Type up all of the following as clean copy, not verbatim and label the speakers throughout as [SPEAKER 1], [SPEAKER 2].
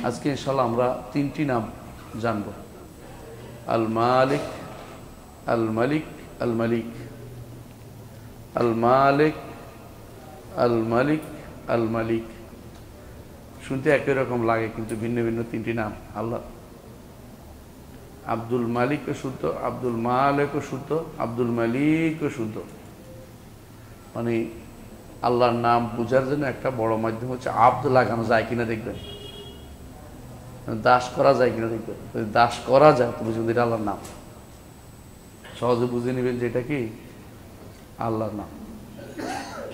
[SPEAKER 1] আজকে ইনশাআল্লাহ আমরা তিনটি নাম জানব। আল মালিক, আল মালিক, আল মালিক। আল মালিক, আল মালিক, আল মালিক। শুনতে একই রকম লাগে, কিন্তু ভিন্ন ভিন্ন তিনটি নাম আল্লাহ। আব্দুল মালিকও শুদ্ধ, আব্দুল মালিকও শুদ্ধ, আব্দুল মালিকও শুদ্ধ। মানে আল্লাহর নাম বোঝার জন্য একটা বড় মাধ্যম হচ্ছে আব্দ লাগানো যায় কিনা দেখবেন, দাস করা যায় কিনা দেখবেন। যদি দাস করা যায় তো বুঝবেন এটা আল্লাহর নাম। সহজে বুঝে নেবেন যে এটা কি আল্লাহর নাম।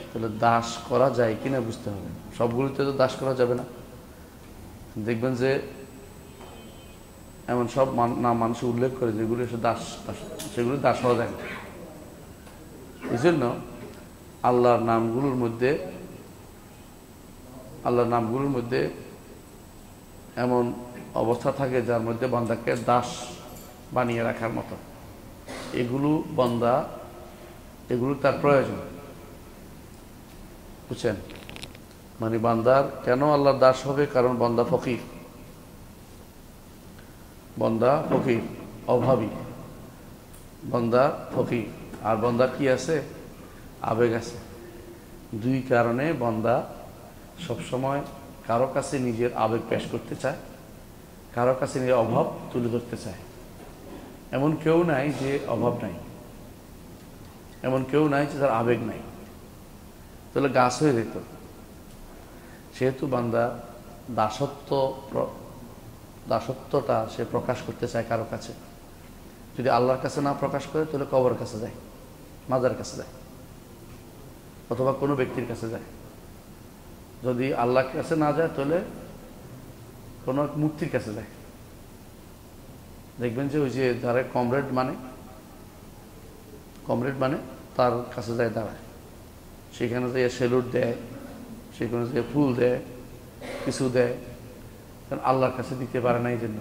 [SPEAKER 1] তাহলে দাস করা যায় কিনা বুঝতে হবে। সবগুলোতে তো দাস করা যাবে না। দেখবেন যে এমন সব নাম মানুষ উল্লেখ করে যেগুলো দাস, সেগুলো দাস হওয়া যায় না। এই জন্য আল্লাহর নামগুলোর মধ্যে এমন অবস্থা থাকে যার মধ্যে বান্দাকে দাস বানিয়ে রাখার মতো। এগুলো তার প্রয়োজন, বুঝছেন? মানে বান্দার কেন আল্লাহর দাস হবে? কারণ বান্দা ফকির, অভাবী। বান্দা ফকির, আর বান্দার কি আছে? আবেগ আছে। দুই কারণে বান্দা সবসময় কারো কাছে নিজের আবেগ পেশ করতে চায়, কারো কাছে নিজের অভাব তুলে ধরতে চায়। এমন কেউ নাই যে অভাব নাই, এমন কেউ নাই যে তার আবেগ নাই। তাহলে গাছ হয়ে যেত। সেহেতু বান্দা দাসত্বটা সে প্রকাশ করতে চায় কারো কাছে। যদি আল্লাহর কাছে না প্রকাশ করে তাহলে কবরের কাছে যায়, মাজার কাছে যায়, অথবা কোনো ব্যক্তির কাছে যায়। যদি আল্লাহর কাছে না যায় তাহলে কোনো মূর্তির কাছে যায়। দেখবেন যে ওই যে যারা কমরেড মানে তার কাছে যায় দাঁড়ায়, সেখানে যে সেলুট দেয়, সেখানে যে ফুল দেয়, কিছু দেয়। কারণ আল্লাহর কাছে দিতে পারে না। এই জন্য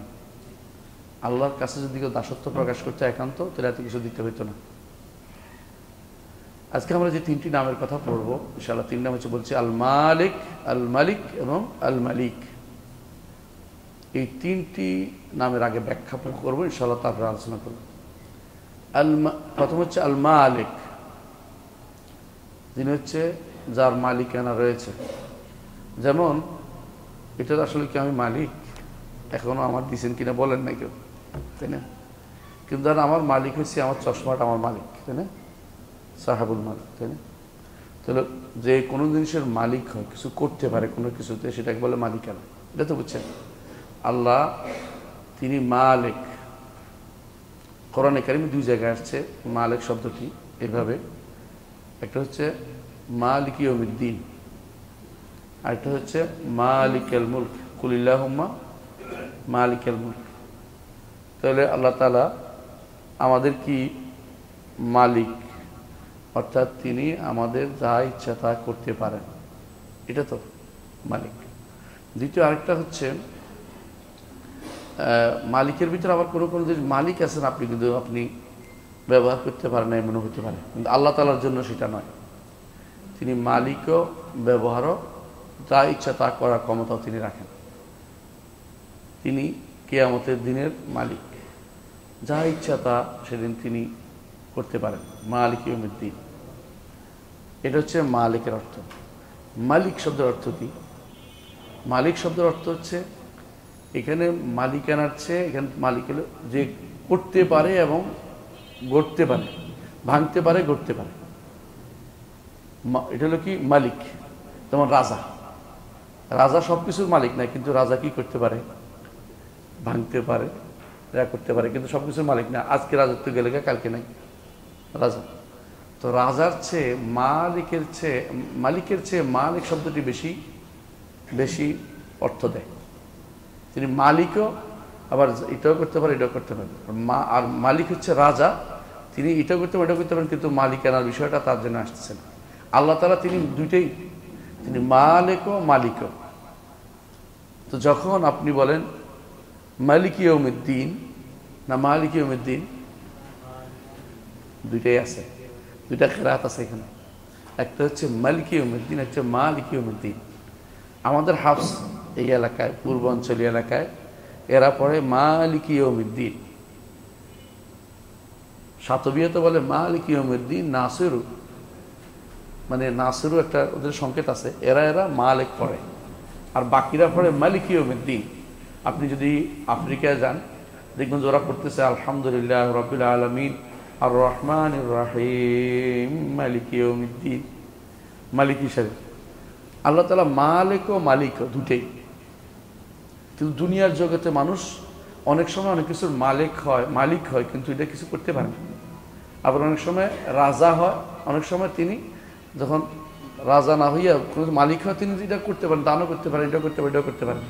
[SPEAKER 1] আল্লাহর কাছে যদি কেউ দাসত্ব প্রকাশ করতে একান্ত, তাহলে এত কিছু দিতে হইতো না। আজকে আমরা যে তিনটি নামের কথা পড়বো ইনশাআল্লাহ, তিন নাম হচ্ছে বলছি আল মালিক, আল মালিক এবং আল মালিক। এই তিনটি নামের আগে ব্যাখ্যা করবো ইনশাআল্লাহ, তারপরে আলোচনা করবো। প্রথম হচ্ছে আল মালিক, যিনি হচ্ছে যার মালিকানা রয়েছে। যেমন এটা আসলে কি আমি মালিক, এখনো আমার দিচ্ছেন কিনা বলেন না কেউ, তাই না? কিন্তু ধর আমার মালিক হচ্ছে আমার চশমাটা আমার মালিক, তাই না? সাহাবুল মালিক, তাই না? তাহলে যে কোনো জিনিসের মালিক হয়, কিছু করতে পারে কোনো কিছুতে, সেটাকে বলে মালিকানা। এটা তো বুঝছেন? আল্লাহ তিনি মালিক। কোরআনে কারিমে দুই জায়গায় আসছে মালিক শব্দটি এভাবে। একটা হচ্ছে মালিক ইয়াউমিদ্দিন, আরেকটা হচ্ছে মালিকাল মুলক, কুলিল্লাহুম্মা মালিকাল মুলক। তাহলে আল্লাহ তাআলা আমাদের কি মালিক, অর্থাৎ তিনি আমাদের যা ইচ্ছা তা করতে পারেন, এটা তো মালিক। দ্বিতীয় আরেকটা হচ্ছে মালিকের ভিতরে আবার কোনো কোনো জিনিস মালিক আছেন আপনি, কিন্তু আপনি ব্যবহার করতে পারেন না, এমনও হতে পারে। কিন্তু আল্লাহ তাআলার জন্য সেটা নয়। তিনি মালিকও ব্যবহারও যা ইচ্ছা তা করার ক্ষমতাও তিনি রাখেন। তিনি কিয়ামতের দিনের মালিক, যা ইচ্ছা তা সেদিন তিনি করতে পারেন। মালিক ইয়াউমিদ্দিন, এটা হচ্ছে মালিকের অর্থ। মালিক শব্দের অর্থ কি? মালিক শব্দের অর্থ হচ্ছে এখানে মালিকানার চেয়ে এখানে মালিক হলো যে করতে পারে এবং গড়তে পারে, ভাঙতে পারে, গড়তে পারে। এটা হলো কি মালিক। যেমন রাজা সবকিছুর মালিক নাই, কিন্তু রাজা কি করতে পারে? ভাঙতে পারে, করতে পারে, কিন্তু সবকিছুর মালিক না। আজকে রাজত্ব গেলে কালকে নাই রাজা। তো রাজার চেয়ে মালিকের চেয়ে মালিক শব্দটি বেশি অর্থ দেয়। তিনি মালিকও আবার এটাও করতে পারে, এটাও করতে পারে। আর মালিক হচ্ছে রাজা, তিনি এটাও করতে পারেন, এটাও করতে পারেন, কিন্তু মালিকানার বিষয়টা তার জন্য আসতেছে না। আল্লাহ তাআলা তিনি দুইটাই, তিনি মালিকও। তো যখন আপনি বলেন মালিক ইয়াউমিদ্দিন না মালিক ইয়াউমিদ্দিন, দুইটাই আছে, দুইটা কিরাত আছে এখানে। একটা হচ্ছে মালিক ইয়াউমিদ্দিন, একটা মালিক ইয়াউমিদ্দিন। আমাদের হাফস এই এলাকায়, পূর্বাঞ্চলী এলাকায় এরা পড়ে মালিকি ইয়াউমিদ্দিন। শাতবিয়াতে বলে মালিকি ইয়াউমিদ্দিন নাসিরু, মানে নাসিরু একটা ওদের সংকেত আছে, এরা মালিক পড়ে, আর বাকিরা পড়ে মালিকি ইয়াউমিদ্দিন। আপনি যদি আফ্রিকায় যান দেখবেন যে ওরা পড়তেছে আলহামদুলিল্লাহ রাব্বিল আলামিন আর রহমানির রহিম মালিকি ইয়াউমিদ্দিন। মালিক হিসেবে আল্লাহ তাআলা মালিক ও মালিক দুটেই। কিন্তু দুনিয়ার জগতে মানুষ অনেক সময় অনেক কিছুর মালিক হয় কিন্তু এটা কিছু করতে পারে না। আবার অনেক সময় রাজা হয়, অনেক সময় তিনি যখন রাজা না হইয়া মালিক হয় তিনি এটা করতে পারেন, দানও করতে পারেন, এটা করতে পারেন, এটা করতে পারেন।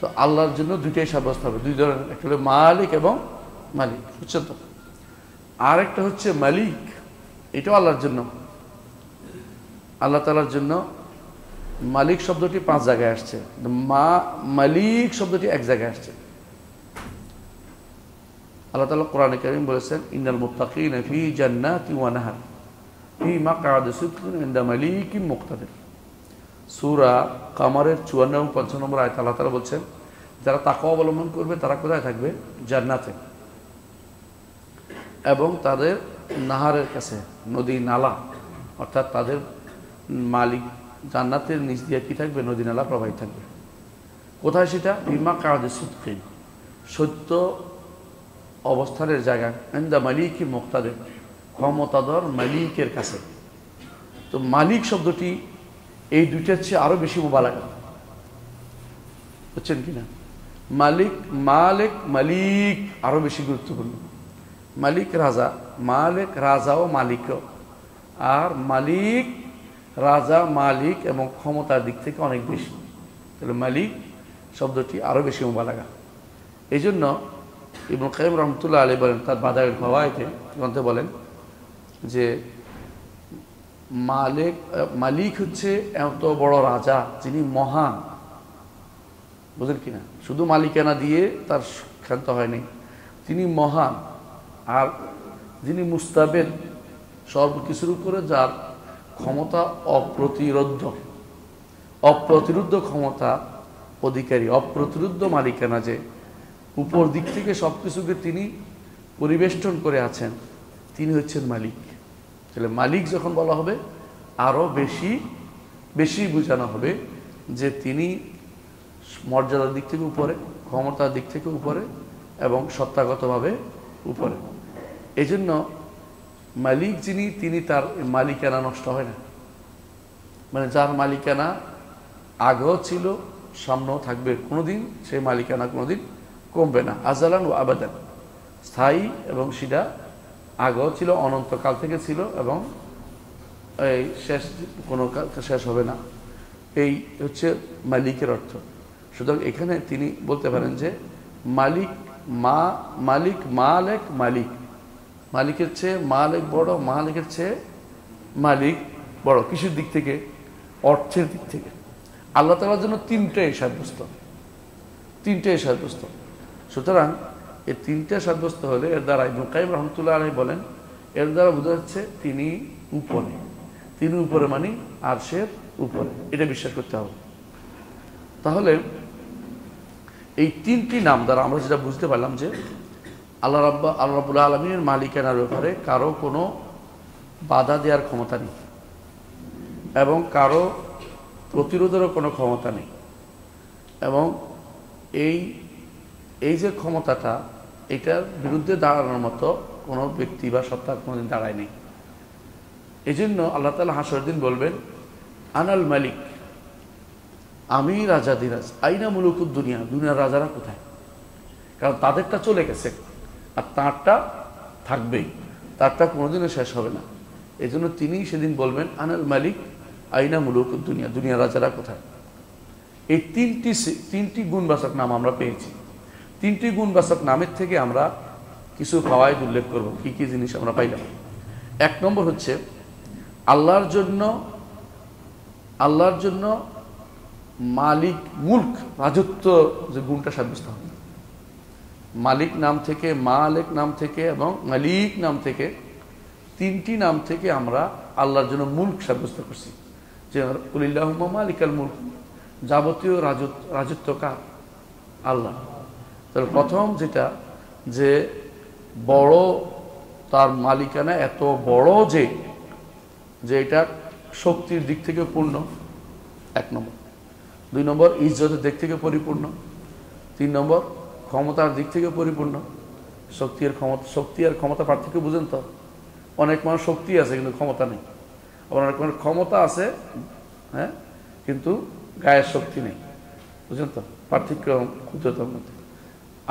[SPEAKER 1] তো আল্লাহর জন্য দুইটাই সাব্যস্ত হবে, দুই ধরনের, একটা হলো মালিক এবং মালিক, বুঝছেন তো? আর একটা হচ্ছে মালিক, এটাও আল্লাহর জন্য, আল্লাহ তাআলার জন্য। মালিক শব্দটি 5 জায়গায় আসছে, মালিক শব্দটি 1 জায়গায় আসছে। আল্লাহ তাআলা কোরআনে কারীম বলেছেন ইন্নাল মুত্তাকিনা ফি জান্নাতি ওয়া নাহার ফি মাকআদি সিদকিন ইনদা মালিকিন মুকতাদির। সূরা কামারের 54 এবং 55 নম্বর আয়াতে আল্লাহ তাআলা বলছেন যারা তাকওয়া অবলম্বন করবে তারা কোথায় থাকবে? জান্নাতে, এবং তাদের নাহারের কাছে, নদী নালা, অর্থাৎ তাদের মালিক জান্নাতের নিচ দিয়ে কি থাকবে? নদী নালা প্রবাহিত থাকবে। কোথায় সেটা? ফি মাকআদি সিদকিন, সত্য অবস্থানের জায়গা, ইনদা মালিকিন মুকতাদির, ক্ষমতাধর মালিকের কাছে। তো মালিক শব্দটি এই দুইটার চেয়ে আরো বেশি মুবালাগা, বুঝছেন কিনা? মালিক, মালিক আরো বেশি গুরুত্বপূর্ণ। মালিক রাজা, মালিক রাজা ও মালিকও, আর মালিক রাজা, মালিক এবং ক্ষমতার দিক থেকে অনেক বেশি। তাহলে মালিক শব্দটি আরো বেশি মুবালাগা। এই জন্য ইবনে কাইয়িম রাহমাতুল্লাহ আলাইহি বলেন তার বাদাউল ফাওয়ায়েদে গ্রন্থে বলেন যে মালিক হচ্ছে এত বড় রাজা যিনি মহান, বুঝলেন কিনা? শুধু মালিকানা দিয়ে তার ক্ষান্ত হয়নি, তিনি মহান। আর যিনি মুস্তাবেদ, সর্বকিছুর উপরে যার ক্ষমতা অপ্রতিরোধ্য ক্ষমতা অধিকারী, অপ্রতিরোধ্য মালিকানা, যে উপর দিক থেকে সবকিছুকে তিনি পরিবেষ্টন করে আছেন, তিনি হচ্ছেন মালিক। তাহলে মালিক যখন বলা হবে আরো বেশি বোঝানো হবে যে তিনি মর্যাদার দিক থেকে উপরে, ক্ষমতার দিক থেকে উপরে এবং সত্তাগতভাবে উপরে। এই জন্য মালিক যিনি, তিনি তার মালিকানা নষ্ট হয় না, মানে যার মালিকানা আগেও ছিল সামনেও থাকবে, কোনোদিন সেই মালিকানা কোনোদিন কমবে না, আজালান ও আবাদান, স্থায়ী, এবং সেটা আগেও ছিল, অনন্তকাল থেকে ছিল, এবং এই কোনো শেষ হবে না। এই হচ্ছে মালিকের অর্থ। সুতরাং এখানে তিনি বলতে পারেন যে মালিক মালিকের চেয়ে মালিক বড়, মালিকের চেয়ে মালিক বড়। কিসের দিক থেকে? অর্থের দিক থেকে। আল্লাহ তাআলার জন্য তিনটাই সাব্যস্ত। সুতরাং এই তিনটা সাব্যস্ত হলে এর দ্বারা ইবনে কাইয়িম রাহমাতুল্লাহ আলাইহি বলেন এর দ্বারা বোঝা যাচ্ছে তিনি উপরে মানে আরশের উপরে, এটা বিশ্বাস করতে হবে। তাহলে এই তিনটি নাম দ্বারা আমরা যেটা বুঝতে পারলাম যে আল্লাহ রাব্বুল আলামিনের মালিকানার ব্যাপারে কারো কোনো বাধা দেওয়ার ক্ষমতা নেই, এবং কারো প্রতিরোধেরও কোনো ক্ষমতা নেই, এবং এই যে ক্ষমতাটা, এটার বিরুদ্ধে দাঁড়ানোর মতো কোনো ব্যক্তি বা সত্তা কোনোদিন দাঁড়ায়নি। এই জন্য আল্লাহ তাআলা হাসরের দিন বলবেন আনাল মালিক, আমি রাজাধিরাজ, আইনা মুলুকুদ দুনিয়া, দুনিয়ার রাজারা কোথায়? কারণ তাদেরটা চলে গেছে আর তারটা থাকবেই, তারটা কোনোদিনও শেষ হবে না। এই জন্য তিনি সেদিন বলবেন আনাল মালিক আইনা মুলুকুদ দুনিয়া, দুনিয়ার রাজারা কোথায়? এই তিনটি গুণবাচক নাম আমরা পেয়েছি। তিনটি গুণবাচক নামের থেকে আমরা কিছু ফাওয়ায়েদ উল্লেখ করব। কি কি জিনিস আমরা পাইলাম? 1 নম্বর হচ্ছে আল্লাহর জন্য মালিক, মুলক, রাজত্ব যে গুণটা সাব্যস্ত হবে। মালিক নাম থেকে, মালিক নাম থেকে এবং মালিক নাম থেকে, তিনটি নাম থেকে আমরা আল্লাহর জন্য মুলক সাব্যস্ত করছি। যে কুলিল্লাহুম্মা মালিকাল মুলক, যাবতীয় রাজত্ব কার? আল্লাহ। তাহলে প্রথম যেটা, যে বড়, তার মালিকানা এত বড় যে এটা শক্তির দিক থেকে পূর্ণ, 1 নম্বর। 2 নম্বর ইজ্জতের দিক থেকে পরিপূর্ণ। 3 নম্বর ক্ষমতার দিক থেকে পরিপূর্ণ। শক্তি আর ক্ষমতা পার্থক্য বুঝেন তো? অনেক মানুষ শক্তি আছে কিন্তু ক্ষমতা নেই, আবার অনেক মানুষ ক্ষমতা আছে, হ্যাঁ, কিন্তু গায়ের শক্তি নেই। বুঝলেন তো পার্থক্য ক্ষুদ্রতার মধ্যে?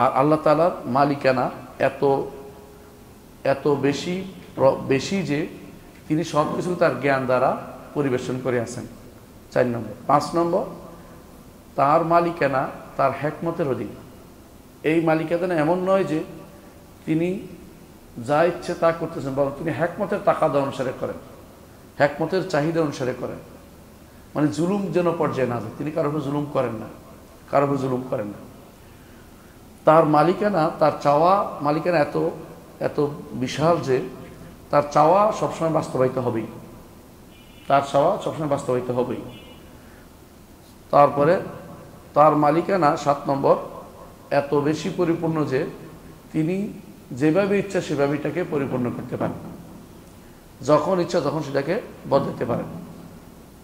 [SPEAKER 1] আর আল্লাহ তাআলার মালিকানা এত বেশি যে তিনি সব কিছু তার জ্ঞান দ্বারা পরিবেশন করে আছেন। 4 নম্বর। 5 নম্বর, তার মালিকানা তার হিকমতের অধীন। এই মালিকানা এমন নয় যে তিনি যা ইচ্ছে তা করতেছেন, বরং তিনি হিকমতের তাকাদা অনুসারে করেন, হিকমতের চাহিদা অনুসারে করেন। মানে জুলুম যেন পর্যায়ে না যায়, তিনি কারোর উপর জুলুম করেন না। তার মালিকানা, তার চাওয়া মালিকানা এত বিশাল যে তার চাওয়া সবসময় বাস্তবায়িত হবেই। তারপরে তার মালিকানা 7 নম্বর এত বেশি পরিপূর্ণ যে তিনি যেভাবে ইচ্ছা সেভাবে এটাকে পরিপূর্ণ করতে পারেন, যখন ইচ্ছা তখন সেটাকে বদলাতে পারেন।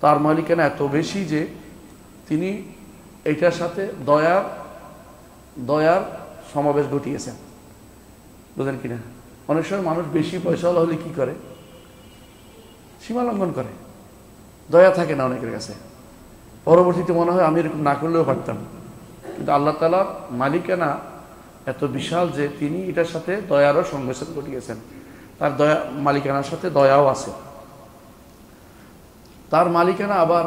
[SPEAKER 1] তার মালিকানা এত বেশি যে তিনি এটার সাথে দয়ার সমাবেশ ঘটিয়েছেন। বুঝলেন কিনা? অনেক সময় মানুষ বেশি পয়সাওয়ালা হলে কি করে? সীমা লঙ্ঘন করে, দয়া থাকে না অনেকের কাছে। পরবর্তীতে মনে হয় আমি এরকম না করলেও পারতাম। কিন্তু আল্লাহ তাআলার মালিকানা এত বিশাল যে তিনি এটার সাথে দয়ারও সংমিশ্রণ ঘটিয়েছেন। তার মালিকানার সাথে দয়াও আছে। তার মালিকানা আবার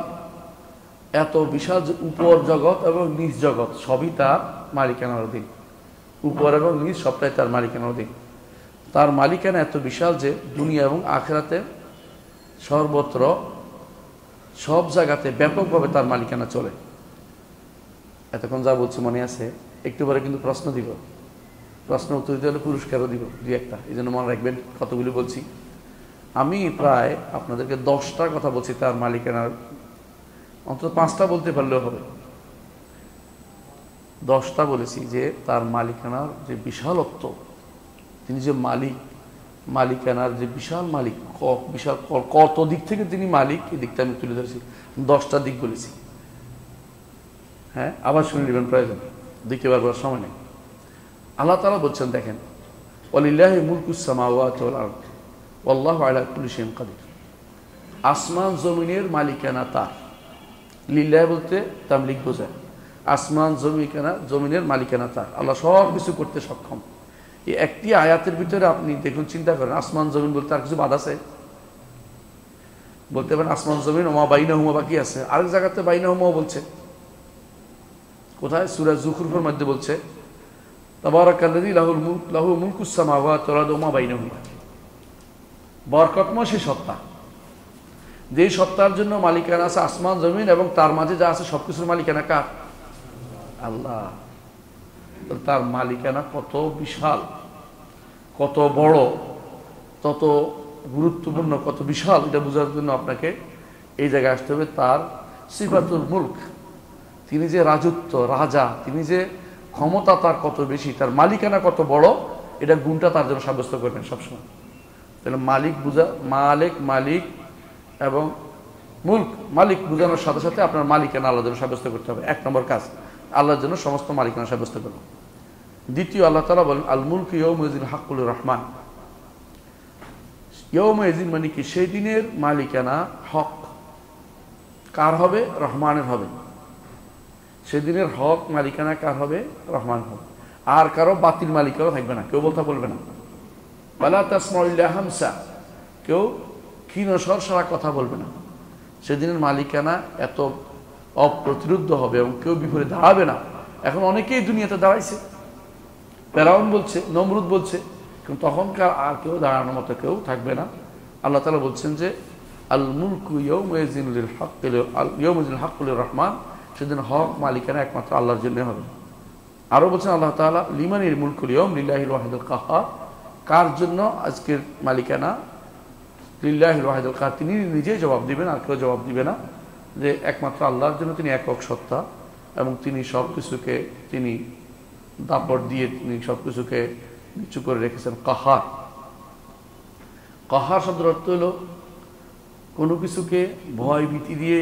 [SPEAKER 1] এত বিশাল যে উপর জগৎ এবং নিচ জগৎ সবই তার মালিকানার অধীন। উপর এবং নিচ সবটাই তার মালিকানার অধীন। তার মালিকানা এত বিশাল যে দুনিয়া এবং আখিরাতে সর্বত্র সব জায়গাতে ব্যাপকভাবে তার মালিকানা চলে। এতক্ষণ যা বলছি মনে আছে? একটু পরে কিন্তু প্রশ্ন দিব, প্রশ্ন উত্তর দিতে হলে পুরস্কারও দিব 2-1টা, এই জন্য মনে রাখবেন কতগুলি বলছি। আমি প্রায় আপনাদেরকে 10টা কথা বলছি তার মালিকানার, অন্তত 5টা বলতে পারলেও হবে। 10টা বলেছি যে তার মালিকানার যে বিশালত্ব, তিনি যে মালিকানার যে বিশাল মালিক, বিশাল কত দিক থেকে তিনি মালিক, এই দিকটা আমি তুলে ধরেছি। 10টা দিক বলেছি। হ্যাঁ, আবার শুনে নেবেন প্রয়োজন, দিকে বারবার সময় নেই। আল্লাহ তাআলা বলছেন, দেখেন, ওয়ালিল্লাহি মুলকুস সামাওয়াতি ওয়াল আরদ ওয়াল্লাহু আলা কুল্লি শাইইন কাদির। আসমান জমিনের মালিকানা তার। লিল্লাহ বলতে তামলিক বোঝায়। আসমান জমিনের মালিকানা তার। আল্লাহ সব কিছু করতে সক্ষম। এই একটি আয়াতের ভিতরে আপনি দেখুন, চিন্তা করেন, আসমান জমিন বলতে আর কিছু বাদ আছে? বলতে পারেন আসমান জমিন ওমা বাইনাহুমা, বাকি আছে। আরেক জায়গাতে বাইনাহুমাও বলছে। কোথায়? সূরা যুখরুফের মধ্যে বলছে, তাবারাকাল্লাযী লাহু মুলকুস সামাওয়াতি ওয়াল আরদি ওমা বাইনাহুমা। বরকতময় সেই সত্তা, যেই সত্তার জন্য মালিকানা আছে আসমান জমিন এবং তার মাঝে যা আছে সবকিছুর মালিকানা কার? আল্লাহ। তার মালিকানা কত বিশাল, কত বড়, তত গুরুত্বপূর্ণ, কত বিশাল, এটা বোঝার জন্য আপনাকে এই জায়গায় আসতে হবে। তার সিফাতুল মুলক, তিনি যে রাজত্ব, রাজা, তিনি যে ক্ষমতা তার কত বেশি, তার মালিকানা কত বড়, এটা গুণটা তার জন্য সাব্যস্ত করবেন সবসময়। তাহলে মালিক এবং মুলক, মালিক বোঝানোর সাথে সাথে আপনার মালিকানা আল্লাহর জন্য সাব্যস্ত করতে হবে। 1 নম্বর কাজ, আল্লাহর জন্য সমস্ত মালিকানা সাব্যস্ত করব। দ্বিতীয়, আল্লাহ তাআলা বলেন, আল মুলকু ইয়াউমা ইযিন হাক্কুল রহমান। ইয়াউমা ইযিন মানে কি? সেই দিনের মালিকানা হক কার হবে? রহমানের হবে। সেদিনের হক মালিকানা কার হবে? রহমান হবে। আর কারো বাতিল মালিকাও থাকবে না, কেউ বলতে বলবে না। ওয়ালা তাসমাউ ইল্লা হামসা, কেউ ক্ষীণস্বর ছাড়া কথা বলবে না। সেদিনের মালিকানা এত অপ্রতিরোধ্য হবে এবং কেউ বিপরীতে দাঁড়াবে না। এখন অনেকেই দুনিয়াতে দাঁড়াইছে, ফেরাউন বলছে, নমরুদ বলছে, কিন্তু তখনকার আর কেউ দাঁড়ানোর মতো কেউ থাকবে না। আল্লাহ তাআলা বলছেন যে আল মুলকু ইয়াউমা ইযিন লিল হাক্কিল রহমান, সেদিন হক মালিকানা একমাত্র আল্লাহর জন্য হবে। আরো বলছেন আল্লাহ তাআলা, লিমানিল মুলকুল ইয়াউম লিল্লাহিল ওয়াহিদুল কাহ্হার। কার জন্য আজকের মালিকানা? লিল্লাহিল ওয়াহিদুল কাহ্হার, তিনি নিজেই জবাব দিবেন, আর কেউ জবাব দিবে না। যে একমাত্র আল্লাহর জন্য তিনি একক সত্তা এবং তিনি সব কিছুকে তিনি দাপট দিয়ে তিনি সব কিছুকে নিচু করে রেখেছেন। কাহার, কাহার শব্দের অর্থ হল কোনো কিছুকে ভয় ভীতি দিয়ে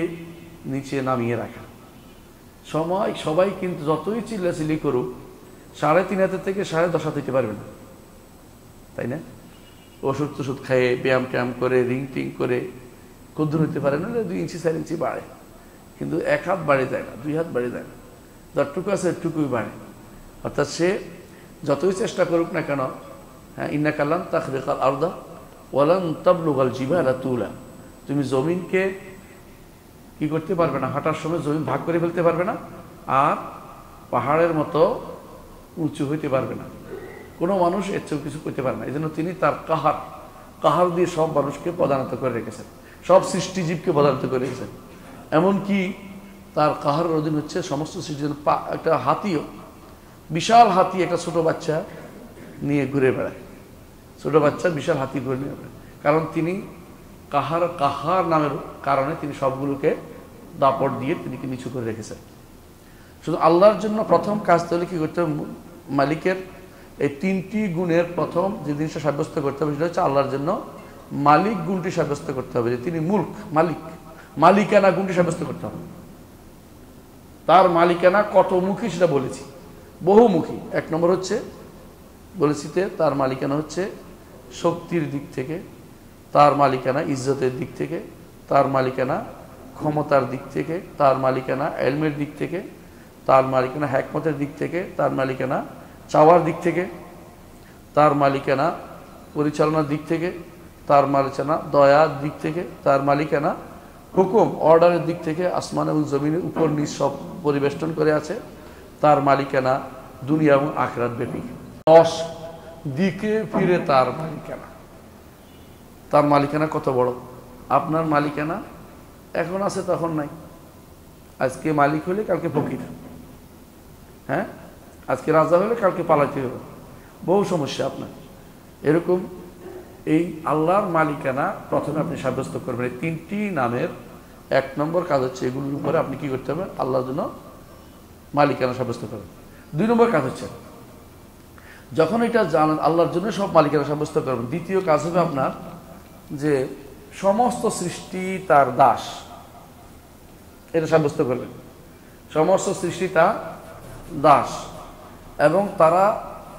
[SPEAKER 1] নিচে নামিয়ে রাখা। সবাই কিন্তু যতই চিল্লাচিল্লি করুক 3.5 হাতের থেকে 10.5 হাত হইতে পারবে না, তাই না? ওষুধ টষুধ খাইয়ে ব্যায়াম ট্যায়াম করে রিং টিং করে ক্ষুদ্র হইতে পারে না, 2 ইঞ্চি 4 ইঞ্চি বাড়ে, কিন্তু 1 হাত বাড়ে যায় না, 2 হাত বাড়ে যায় না, যতটুকু আছে এটুকুই বাড়ে। অর্থাৎ সে যতই চেষ্টা করুক না কেন, হ্যাঁ, ইন্নাকা লান তাখরিকাল আরদা ওয়ালান তাবলুগাল জিবালা তুলা, তুমি জমিনকে কি করতে পারবে না, হাঁটার সময় জমিন ভাগ করে ফেলতে পারবে না, আর পাহাড়ের মতো উঁচু হইতে পারবে না। কোনো মানুষ এর চেয়েও কিছু করতে পারে না। এই জন্য তিনি তার কাহার দিয়ে সব মানুষকে প্রধানত করে রেখেছেন, সব সৃষ্টিজীবকে প্রধানত করে রেখেছেন। এমনকি তার কাহারের অধীন হচ্ছে সমস্ত সৃষ্টির। একটা হাতিও, বিশাল হাতি একটা ছোট বাচ্চা নিয়ে ঘুরে বেড়ায়, ছোট বাচ্চা বিশাল হাতি ঘুরে নিয়ে বেড়ায়, কারণ তিনি কাহার নামের কারণে তিনি সবগুলোকে দাপট দিয়ে তিনি নিচু করে রেখেছেন। শুধু আল্লাহর জন্য প্রথম কাজ তাহলে কি করতে হবে, মালিকের এই 3টি গুণের প্রথম যে জিনিসটা সাব্যস্ত করতে হবে সেটা হচ্ছে আল্লাহর জন্য মালিক গুণটি সাব্যস্ত করতে হবে, যে তিনি মুলক, মালিকানা গুণটি সাব্যস্ত করতে হবে। তার মালিকানা কতমুখী সেটা বলেছি, বহুমুখী। 1 নম্বর হচ্ছে বলেছি তার মালিকানা হচ্ছে শক্তির দিক থেকে, তার মালিকানা ইজ্জতের দিক থেকে, তার মালিকানা ক্ষমতার দিক থেকে, তার মালিকানা এলমের দিক থেকে, তার মালিকানা হিকমতের দিক থেকে, তার মালিকানা চাওয়ার দিক থেকে, তার মালিকানা পরিচালনার দিক থেকে, তার মালিকানা দয়ার দিক থেকে, তার মালিকানা হুকুম অর্ডারের দিক থেকে, আসমান এবং জমিনের উপর নিচ সব পরিবেষ্টন করে আছে, তার মালিকানা দুনিয়া এবং আখিরাত ব্যাপী 10 দিকে ফিরে তার মালিকানা। তার মালিকানা কত বড়! আপনার মালিকানা এখন আছে তখন নাই, আজকে মালিক হলে কালকে ফকির, হ্যাঁ, আজকে রাজা হলে কালকে পালাইতে হবে, বহু সমস্যা আপনার। এরকম এই আল্লাহর মালিকানা প্রথমে আপনি সাব্যস্ত করবেন। এই 3টি নামের 1 নম্বর কাজ হচ্ছে এগুলোর উপরে আপনি কি করতে হবে, আল্লাহর জন্য মালিকানা সাব্যস্ত করবেন। 2 নম্বর কাজ হচ্ছে যখন এটা জানেন আল্লাহর জন্য সব মালিকানা সাব্যস্ত করবেন, দ্বিতীয় কাজ হবে আপনার যে সমস্ত সৃষ্টি তার দাস, এটা সাব্যস্ত করবেন। সমস্ত সৃষ্টি তার দাস এবং তারা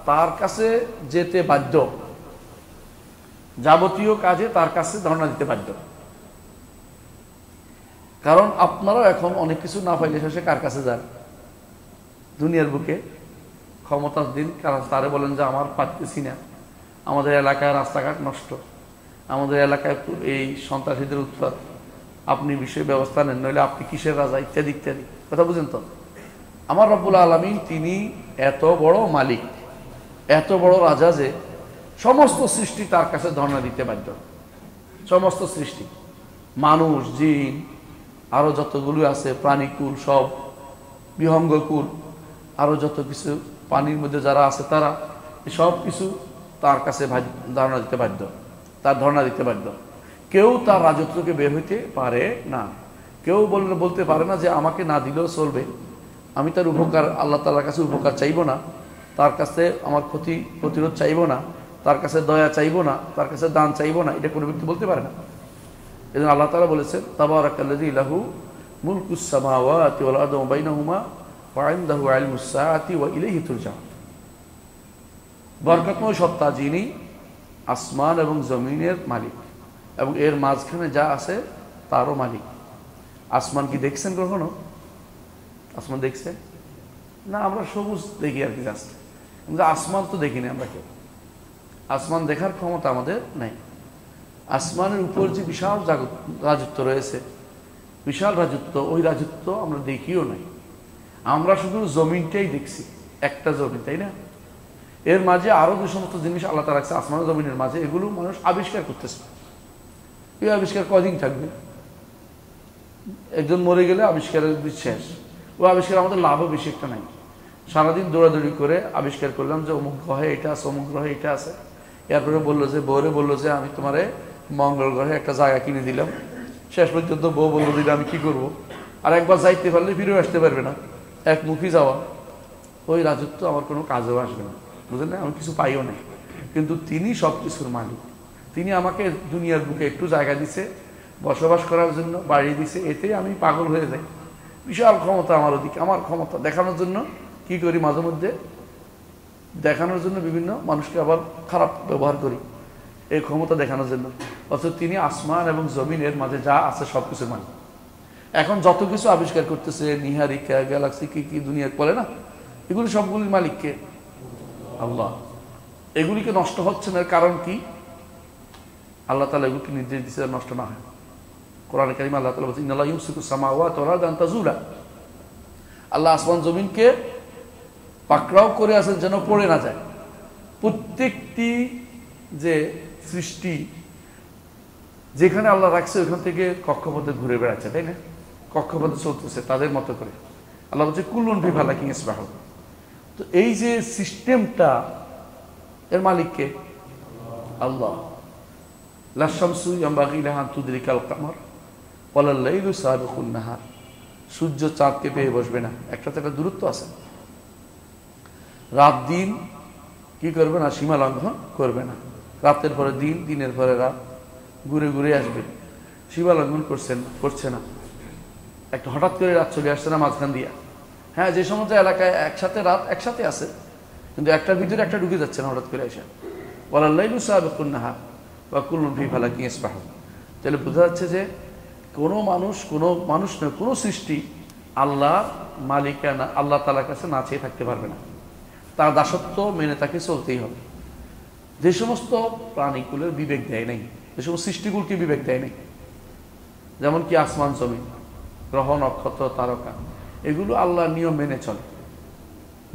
[SPEAKER 1] তার কাছে যেতে বাধ্য, যাবতীয় কাজে তার কাছে ধর্ণা দিতে বাধ্য। কারণ আপনারাও এখন অনেক কিছু না পাইলে শেষে কার কাছে যান? দুনিয়ার বুকে ক্ষমতার দিন তারে বলেন যে আমার পাচ্ছি না, আমাদের এলাকায় রাস্তাঘাট নষ্ট, আমাদের এলাকায় এই সন্ত্রাসীদের উৎপাত, আপনি বিষয় ব্যবস্থা নেন, নইলে আপনি কিসের রাজা, ইত্যাদি ইত্যাদি কথা বুঝেন তো। আমার রব্বুল আলামিন তিনি এত বড় মালিক, এত বড় রাজা যে সমস্ত সৃষ্টি তার কাছে ধর্ণা দিতে বাধ্য। সমস্ত সৃষ্টি, মানুষ, জিন, আরো যতগুলো আছে, প্রাণীকুল, সব বিহঙ্গকুল, আরো যত কিছু পানির মধ্যে যারা আছে তারা সব কিছু তার কাছে ধারণা দিতে বাধ্য, তার ধারণা দিতে বাধ্য। কেউ তার রাজত্বকে বের হইতে পারে না। কেউ বলতে পারে না যে আমাকে না দিলেও চলবে, আমি তার উপকার, আল্লাহ তাআলার কাছে উপকার চাইবো না, তার কাছে আমার প্রতিরোধ চাইবো না, তার কাছে দয়া চাইবো না, তার কাছে দান চাইবো না, এটা কোনো ব্যক্তি বলতে পারে না। এজন্য আল্লাহ তাআলা বলেছেন তাবারাকাল্লাযী লাহু মুলকুস সামাওয়াতি ওয়াল আরদি ওয়া বাইনাহুমা ওয়া ইনদাহু ইলমুস সাআতি ওয়া ইলাইহি তুরজাউন। বরকতময় সত্তা যিনি আসমান এবং জমিনের মালিক এবং এর মাঝখানে যা আছে তারও মালিক। আসমান কি দেখছেন কখনো? আসমান দেখছেন না? আমরা সবুজ দেখি আর কি, জাস্ট, কিন্তু আসমান তো দেখিনি আমরা কেউ। আসমান দেখার ক্ষমতা আমাদের নাই। আসমানের উপর যে বিশাল রাজত্ব রয়েছে, বিশাল রাজত্ব, ওই রাজত্ব আমরা দেখিও নাই। আমরা শুধু জমিনটাই দেখছি, একটা জমিন, তাই না? এর মাঝে আরো যে সমস্ত জিনিস আল্লাহ তাআলা রাখছে আসমান জমিনের মাঝে, এগুলো মানুষ আবিষ্কার করতেছে। এই আবিষ্কার কদিন থাকবে? একজন মরে গেলে আবিষ্কারের শেষ। ও আবিষ্কার আমাদের লাভও বেশি একটা নাই। সারাদিন দৌড়াদৌড়ি করে আবিষ্কার করলাম যে অমুক গ্রহে এটা আছে, অমুক গ্রহে এটা আছে। এরপরে বউরে বললো যে আমি তোমারে মঙ্গল গ্রহে একটা জায়গা কিনে দিলাম। শেষ পর্যন্ত বউ বললো দিলে আমি কি করবো? আর একবার যাইতে পারলে ফিরেও আসতে পারবে না, একমুখী যাওয়া, ওই রাজত্ব আমার কোনো কাজেও আসবে না, বুঝলেন না, আমি কিছু পাইও না। কিন্তু তিনি সব কিছুর মালিক, তিনি আমাকে দুনিয়ার বুকে একটু জায়গা দিছে বসবাস করার জন্য, বাড়ি দিছে, এতেই আমি পাগল হয়ে যাই। বিশাল ক্ষমতা আমার ওদিকে, আমার ক্ষমতা দেখানোর জন্য কি করি মাঝে মধ্যে, দেখানোর জন্য বিভিন্ন মানুষকে আবার খারাপ ব্যবহার করি এই ক্ষমতা দেখানোর জন্য। অথচ তিনি আসমান এবং জমিনের মাঝে যা আছে সব কিছুর মালিক। এখন যত কিছু আবিষ্কার করতেছে, নিহারিকা, গ্যালাক্সি, কি কি দুনিয়ার বলে না, এগুলি সবগুলির মালিককে আল্লাহ। এগুলিকে নষ্ট হচ্ছে না, কারণ কি? আল্লাহ তাআলা এগুলিকে নির্দেশ দিচ্ছে নষ্ট না হয়। কোরআনে কারিমে আল্লাহ তাআলা বলেছেন, ইন্নাল্লাহা ইউমসিকুস সামাওয়াতি ওয়াল আরদা আন তাজুলা। আল্লাহ আসমান জমিনকে পাকড়াও করে আছেন যেন পড়ে না যায়। প্রত্যেকটি যে সৃষ্টি যেখানে আল্লাহ রাখছে ওইখান থেকে কক্ষপথে ঘুরে বেড়াচ্ছে, তাই না? কক্ষপথে চলতেছে তাদের মতো করে। আল্লাহ বলছে কুল্লুন ফি ফালাকিন ইয়াসবাহুন। তো এই যে সিস্টেমটা, এর মালিককে আল্লাহ। লা শামসু ইয়ামবাগি লাহা আন তুদরিকাল কামার ওয়ালা লাইলু সাবিকুন নাহার। সূর্য চাঁদকে পেয়ে বসবে না, একটা দূরত্ব আছে। রাত দিন কি করবে না, সীমা লঙ্ঘন করবে না। রাতের পরে দিন, দিনের পরে রাত ঘুরে ঘুরে আসবে, সীমা লঙ্ঘন করছে না। একটা হঠাৎ করে রাত চলে আসছে না মাঝখান দিয়া। হ্যাঁ, যে সমস্ত এলাকায় একসাথে রাত একসাথে আছে, কিন্তু একটার ভিতরে একটা ঢুকে যাচ্ছে না হঠাৎ করে এসে। ওয়ালাল লাইলু সাবিকুন নাহার ওয়া কুল্লুন ফি ফালাকিন ইয়াসবাহুন। তাহলে বোঝা যাচ্ছে যে কোনো মানুষ নয়, কোনো সৃষ্টি আল্লাহ মালিকানা, আল্লাহ তাআলার কাছে না চেয়ে থাকতে পারবে না। তার দাসত্ব মেনে তাকে চলতেই হবে। যে সমস্ত প্রাণীগুলোর বিবেক দেয় নাই, যে সমস্ত সৃষ্টিগুলোকে বিবেক দেয় নাই, যেমন কি আসমান জমিন, গ্রহ নক্ষত্র তারকা, এগুলো আল্লাহর নিয়ম মেনে চলে।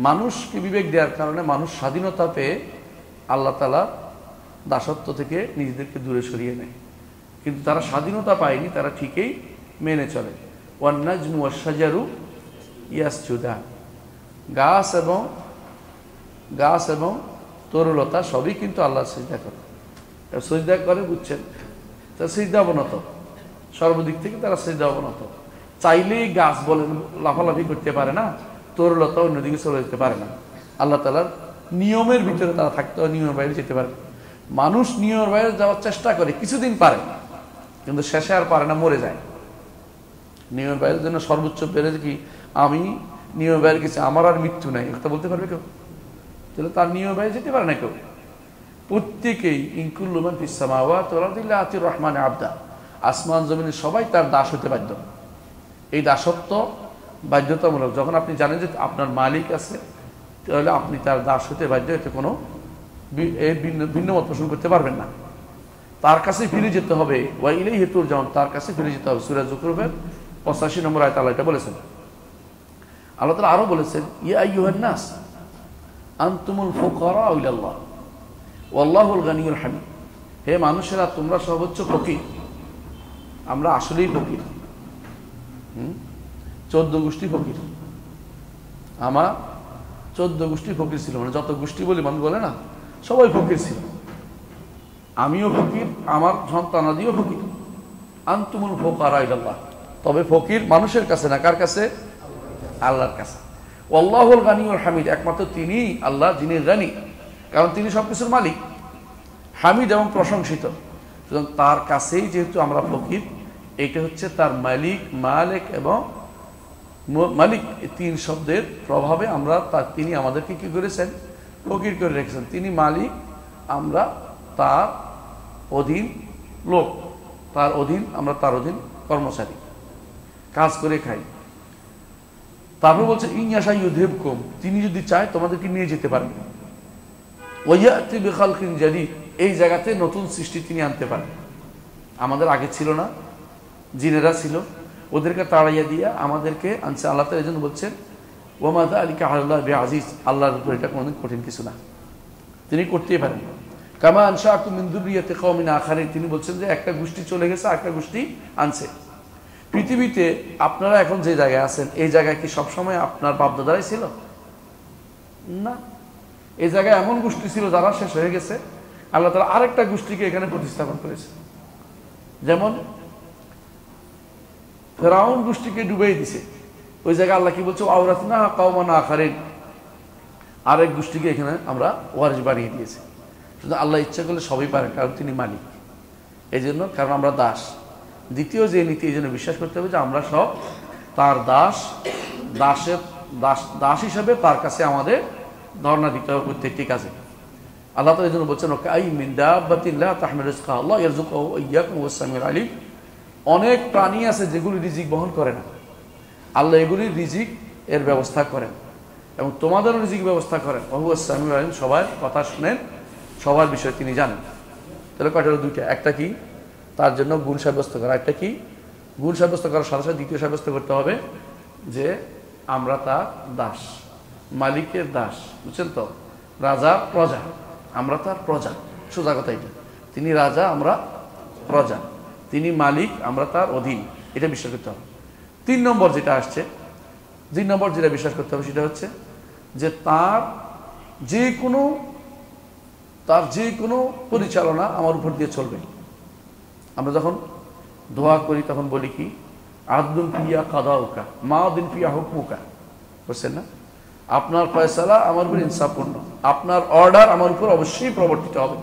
[SPEAKER 1] মানুষকে বিবেক দেওয়ার কারণে মানুষ স্বাধীনতা পেয়ে আল্লাহ তাআলা দাসত্ব থেকে নিজেদেরকে দূরে সরিয়ে নেয়। কিন্তু তারা স্বাধীনতা পায়নি, তারা ঠিকই মেনে চলে। One নাজমু wash শাজারু ইয়াসজুদান। গাছ এবং তরুলতা সবই কিন্তু আল্লাহ সিজদা করে। সিজদা করে, বুঝছেন? তা সিজদা অবনত, সর্বদিক থেকে তারা সিজদা অবনত। চাইলেই গাছ বলেন লাফালাফি করতে পারে না, তরুলতা অন্যদিকে চলে যেতে পারে না। আল্লাহ তাআলার নিয়মের ভিতরে তারা থাকতে হয়, নিয়মের বাইরে যেতে পারে। মানুষ নিয়মের বাইরে যাওয়ার চেষ্টা করে, কিছুদিন পারে, কিন্তু শেষে আর পারে না, মরে যায়। নিয়মের বাইরের জন্য সর্বোচ্চ পেরে কি আমি নিয়মের বাইরে গেছি, আমার আর মৃত্যু নাই, কথা বলতে পারবে কেউ? তাহলে তার নিয়মের বাইরে যেতে পারে না কেউ। প্রত্যেকেই ইনকুল্লু মান ফিস সামাওয়াতি ওয়াল আরদি ইল্লা আতির রহমানে আবদা। আসমান জমিনের সবাই তার দাস হতে বাধ্য। এই দাসত্ব বাধ্যতামূলক। যখন আপনি জানেন যে আপনার মালিক আছে, তাহলে আপনি তার দাস হতে বাধ্য। এতে কোনো ভিন্ন মত পোষণ করতে পারবেন না। তার কাছে ফিরে যেতে হবে। ওয়া ইলাইহি তুরজাউন, তার কাছে ফিরে যেতে হবে। সূরা যুকরুফের 85 নম্বর আয়াতে আল্লাহ এটা বলেছেন। আল্লাহ তাআলা আরো বলেছেন, ইয়া আইয়ুহান নাস আনতুমুল ফুকারা ইলাল্লাহ ওয়াল্লাহুল গানিয়ুল হামিদ। হে মানুষেরা, তোমরা সর্বোচ্চ ফকির। আমরা আসলেই ফকির। 14 গোষ্ঠী ফকির। আমার 14 গোষ্ঠী ফকির ছিল, মানে যত গোষ্ঠী বলি মানুষ বলে না, সবাই ফকির ছিল। আমিও ফকির, আমার সন্তানাদিও ফকির। আনতুমুল ফুকারা ইলাল্লাহ। তবে ফকির মানুষের কাছে না, কার কাছে? আল্লাহর কাছে। আল্লাহুল গানিয়ুল হামিদ, একমাত্র তিনি আল্লাহ যিনি গানি, কারণ তিনি সবকিছুর মালিক, হামিদ এবং প্রশংসিত। সুতরাং তার কাছেই যেহেতু আমরা ফকির, এইটা হচ্ছে তার মালিক, মালিক এবং মালিক, এই 3 শব্দের প্রভাবে আমরা তিনি আমাদেরকে কি করেছেন? ফকির করে রেখেছেন। তিনি মালিক, আমরা তার অধীন লোক, তার অধীন, আমরা তার অধীন কর্মচারী, কাজ করে খাই। তারপর বলছে ইনয়াশা ইউযহিবকুম, তিনি যদি চায় তোমাদেরকে নিয়ে যেতে পারেন। ওয়া ইয়াতি বিখালকিন জাদীদ, এই জায়গাতে নতুন সৃষ্টি তিনি আনতে পারেন। আমাদের আগে ছিল না, জিনেরা ছিল, ওদেরকে তাড়াইয়া দিয়া আমাদেরকে আনছে আল্লাহ তাআলা। এজন্য বলছেন ওয়া মা যালিকা আলাল্লাহি বিআজিজ, আল্লাহর উপর এটা কোনোদিন কঠিন কিছু না, তিনি করতেই পারেন। কামা আনশাকুম মিন যুররিয়াতি কওমিন আখারিন, তিনি বলছেন যে একটা গোষ্ঠী চলে গেছে, আরেকটা গোষ্ঠী আনছে। পৃথিবীতে আপনারা এখন যে জায়গায় আছেন, এই জায়গায় কি সবসময় আপনার বাপদাদারাই ছিল? না, এই জায়গায় এমন গোষ্ঠী ছিল যারা শেষ হয়ে গেছে, আল্লাহ তাআলা আরেকটা গোষ্ঠীকে এখানে প্রতিস্থাপন করেছে। যেমন ফেরাউন গোষ্ঠীকে ডুবিয়ে দিছে। ওই জায়গায় আল্লাহ কি বলছে, আওরাসনা কওমান আখারিন, আরেক গোষ্ঠীকে এখানে আমরা ওয়ারিস বানিয়ে দিয়েছি। শুধু আল্লাহ ইচ্ছা করলে সবই পারেন, কারণ তিনি মালিক। এই জন্য, কারণ আমরা দাস। দ্বিতীয় যে নীতি, এই জন্য বিশ্বাস করতে হবে যে আমরা সব তার দাস, দাস হিসাবে তার কাছে আমাদের ধর্ণা দিতে হবে প্রত্যেকটি কাজে। আল্লাহ তাআলা এই জন্য বলছেন, আই মিন দাব্বাতিন লা তাহমিলু রিজকাহা আল্লাহু ইয়ারযুকুহু ওয়া ইয়্যাকুম ওয়াস সামিউল আলিম। অনেক প্রাণী আছে যেগুলি রিজিক বহন করে না, আল্লাহ এগুলির রিজিক এর ব্যবস্থা করেন এবং তোমাদেরও রিজিক ব্যবস্থা করেন। ওয়া হুয়াস সামিউল আলিম, সবার কথা শুনেন, সবার বিষয় তিনি জানেন। তাহলে কয়টা হলো? দুইটা। একটা কি? তার জন্য গুণ সাব্যস্ত করা। একটা কি? গুণ সাব্যস্ত করার সাথে সাথে দ্বিতীয় সাব্যস্ত করতে হবে যে আমরা তার দাস, মালিকের দাস। বুঝছেন তো? রাজা প্রজা, আমরা তার প্রজা। সোজা কথা এটা। তিনি রাজা, আমরা প্রজা। তিনি মালিক, আমরা তার অধীন। এটা বিশ্বাস করতে হবে। 3 নম্বর যেটা আসছে, 2 নম্বর যেটা বিশ্বাস করতে হবে সেটা হচ্ছে যে তার যে কোনো পরিচালনা আমার উপর দিয়ে চলবে। আমরা যখন দোয়া করি তখন বলি কি, আদুন ফিয়া কাদাউকা মাদিন ফিয়া হুকমুকা। বুঝছেন না? আপনার ফয়সালা আমার উপর ইনসাফপূর্ণ, আপনার অর্ডার আমার উপর অবশ্যই প্রবর্তিত হবে।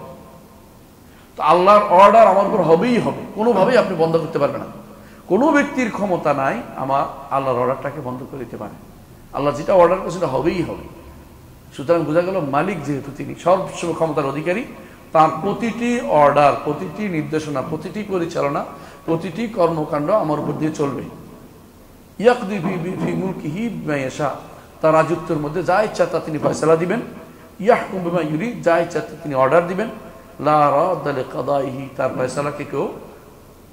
[SPEAKER 1] তো আল্লাহর অর্ডার আমার উপর হবেই হবে, কোনোভাবেই আপনি বন্ধ করতে পারবেন না। কোনো ব্যক্তির ক্ষমতা নাই আমার আল্লাহর অর্ডারটাকে বন্ধ করে দিতে পারে। আল্লাহ যেটা অর্ডার করে সেটা হবেই হবে। সুতরাং বোঝা গেল, মালিক যেহেতু তিনি সর্বসময় ক্ষমতার অধিকারী, তার প্রতিটি অর্ডার, প্রতিটি নির্দেশনা, প্রতিটি পরিচালনা, প্রতিটি কর্মকাণ্ড আমার উপর দিয়ে চলবে। ইয়াকদি ফি মুলকিহি বিমা ইয়াশা, তার রাজত্বের মধ্যে যা ইচ্ছা তা তিনি ফয়সালা দিবেন। ইয়াহকুম বিমা ইউরিদ, যা ইচ্ছা তিনি অর্ডার দিবেন। লা রাদ্দা লিকাদাইহি, তার ফয়সালাকে কেউ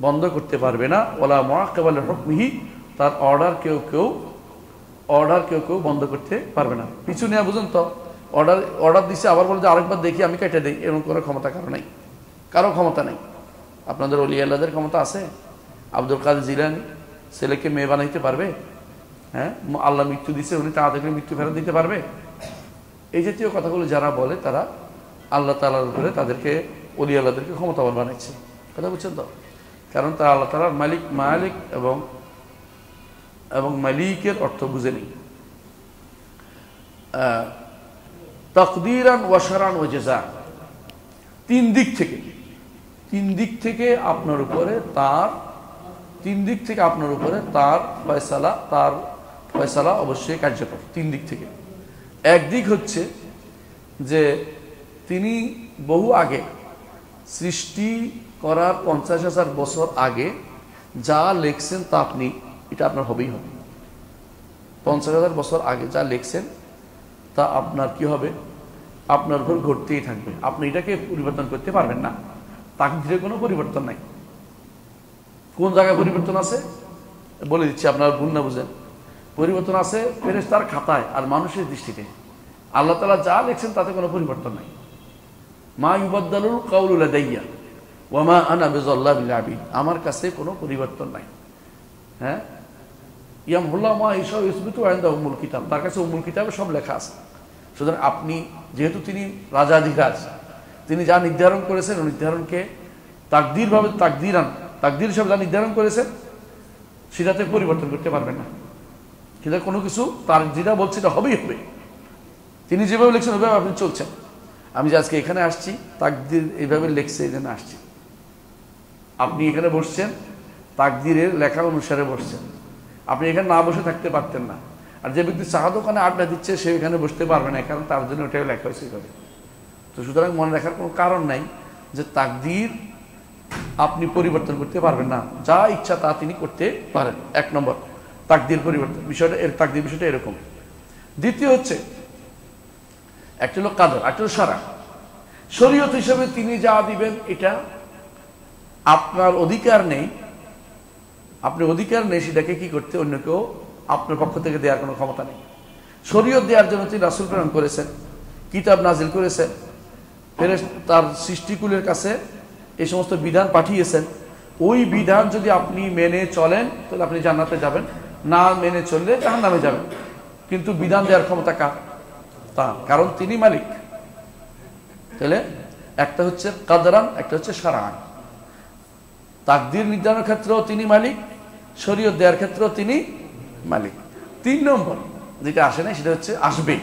[SPEAKER 1] বন্ধ করতে পারবে না। ওয়ালা মুআক্কিবা লিহুকমিহি, তার অর্ডার কেউ কেউ বন্ধ করতে পারবে না। পিছু নেওয়া, বুঝুন তো, অর্ডার দিচ্ছে আবার বলে যে আরেকবার দেখি আমি কেটে দিই, এরকম কোনো ক্ষমতা কারো ক্ষমতা নেই। আপনাদের ওলি আল্লাহদের ক্ষমতা আছে? আব্দুল কাদের জিলানী ছেলেকে মেয়ে বানাইতে পারবে? হ্যাঁ, আল্লাহ মৃত্যু দিচ্ছে, উনি তাড়াতাড়ি মৃত্যু ফেরত দিতে পারবে? এই জাতীয় কথাগুলো যারা বলে তারা আল্লাহ তাআলার উপরে তাদেরকে, ওলি আল্লাহদেরকে ক্ষমতাবান বানাচ্ছে। কথা বুঝছেন তো? কারণ তারা আল্লাহ তাআলার মালিক এবং মালিকের অর্থ বুঝে নেই। তাকদীরান ওয়া শারআন ওয়া জাযা, 3 দিক থেকে আপনার উপরে তার ফয়সালা অবশ্যই কার্যকর। 3 দিক থেকে। একদিক হচ্ছে যে তিনি বহু আগে, সৃষ্টি করার 50,000 বছর আগে যা লিখছেন তা এটা আপনার হবেই হবে। 50,000 বছর আগে যা লিখছেন তা আপনার কি হবে? আপনার উপর ঘটতেই থাকবে। আপনি এটাকে পরিবর্তন করতে পারবেন না। তাকদীরে কোনো পরিবর্তন নাই। কোন জায়গায় পরিবর্তন আছে বলে দিচ্ছি, আপনার ভুল না বুঝেন। পরিবর্তন আছে ফেরেশতার খাতায় আর মানুষের দৃষ্টিতে। আল্লাহ তাআলা যা লিখছেন তাতে কোনো পরিবর্তন নাই। মা ইউবাদদালুল কাউলু লাদাইয়া ওয়া মা আনা বিযাল্লাবিল আবিদ, আমার কাছে কোনো পরিবর্তন নাই। হ্যাঁ, ইয়ামহুল্লাহু মা ইয়াশাউ ইসবিতু ইনদাহু উম্মুল কিতাব, তার কাছে উম্মুল কিতাবে সব লেখা আছে। সুতরাং আপনি যেহেতু তিনি রাজাধিরাজ, তিনি যা নির্ধারণ করেছেন ওই নির্ধারণকে তাকদীর হিসাবে যা নির্ধারণ করেছেন সেটাতে পরিবর্তন করতে পারবেন না। সেটা কোনো কিছু তার যেটা বলছে এটা হবেই হবে। তিনি যেভাবে লিখছেন ওইভাবে আপনি চলছেন। আমি যে আজকে এখানে আসছি, তাকদীর এইভাবে লিখছে এই জন্য আসছি। আপনি এখানে বসছেন, তাকদীরের লেখা অনুসারে বসছেন। আপনি এখানে না বসে থাকতে পারতেন না। আর যে ব্যক্তি চা দোকানে আড্ডা দিচ্ছে সে এখানে বসতে পারবে না, কারণ তার জন্য ওটাই লেখা হয়েছে এইভাবে। তো সুতরাং মনে রাখার কোনো কারণ নাই যে তাকদীর আপনি পরিবর্তন করতে পারবেন না। যা ইচ্ছা তা তিনি করতে পারেন। 1 নম্বর তাকদীর পরিবর্তন তাকদীর বিষয়টা এরকম। দ্বিতীয় হচ্ছে, একটা হলো কাদর, একটা হলো শারা। শরীয়ত হিসেবে তিনি যা দিবেন এটা আপনার অধিকার নেই। আপনি অধিকার নেই সেটাকে কি করতে, অন্য কেউ আপনার পক্ষ থেকে দেওয়ার কোনো ক্ষমতা নেই। শরীয়ত দেওয়ার জন্য তিনি রাসূল প্রেরণ করেছেন, কিতাব নাজিল করেছেন, তার সৃষ্টিকুলের কাছে এই সমস্ত বিধান পাঠিয়েছেন। ওই বিধান যদি আপনি মেনে চলেন তাহলে আপনি জান্নাতে যাবেন, না মেনে চললে জাহান্নামে যাবেন। কিন্তু বিধান দেওয়ার ক্ষমতা কার? তার, কারণ তিনি মালিক। তাহলে একটা হচ্ছে কাদরান, একটা হচ্ছে শারআন। তাকদীর নির্ধারণের ক্ষেত্রেও তিনি মালিক, শরীয়ত দেওয়ার ক্ষেত্রেও তিনি মালিক। 3 নম্বর যেটা আসে না সেটা হচ্ছে আসবে,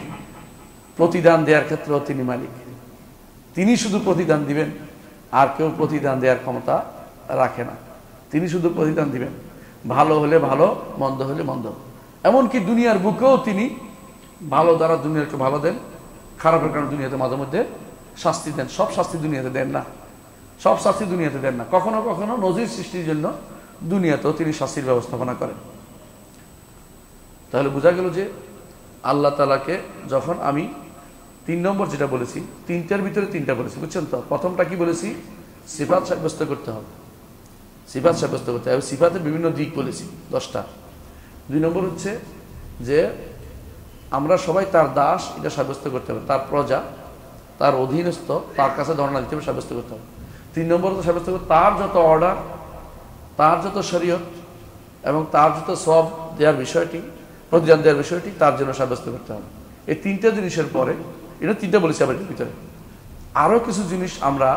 [SPEAKER 1] প্রতিদান দেওয়ার ক্ষেত্রেও তিনি মালিক। তিনি শুধু প্রতিদান দিবেন, আর কেউ প্রতিদান দেওয়ার ক্ষমতা রাখে না। তিনি শুধু প্রতিদান দিবেন, ভালো হলে ভালো, মন্দ হলে মন্দ। এমনকি দুনিয়ার বুকেও তিনি ভালো দ্বারা দুনিয়াকে ভালো দেন, খারাপের কারণে দুনিয়াতে মাঝে মধ্যে শাস্তি দেন। সব শাস্তি দুনিয়াতে দেন না, সব শাস্তি দুনিয়াতে দেন না। কখনো কখনো নজির সৃষ্টির জন্য দুনিয়াতেও তিনি শাস্তির ব্যবস্থাপনা করেন। তাহলে বোঝা গেল যে আল্লাহ তাআলাকে যখন আমি 3 নম্বর যেটা বলেছি, 3টার ভিতরে 3টা বলেছি, বুঝছেন তো? প্রথমটা কি বলেছি? সিফাত সাব্যস্ত করতে হবে, সিফাত সাব্যস্ত করতে হবে। সিফাতের বিভিন্ন দিক বলেছি 10টা। 2 নম্বর হচ্ছে যে আমরা সবাই তার দাস, এটা সাব্যস্ত করতে হবে। তার প্রজা, তার অধীনস্থ, তার কাছে ধর্ণা দিতে হবে, সাব্যস্ত করতে হবে। 3 নম্বর হচ্ছে সাব্যস্ত করতে তার যত অর্ডার, তার যত শরীয়ত এবং তার যত সব দেওয়ার বিষয়টি, প্রতিদান দেওয়ার বিষয়টি তার জন্য সাব্যস্ত করতে হবে। এই 3টা জিনিসের পরে, এটা 3টা বলেছি আবার ভিতরে, আরো কিছু জিনিস আমরা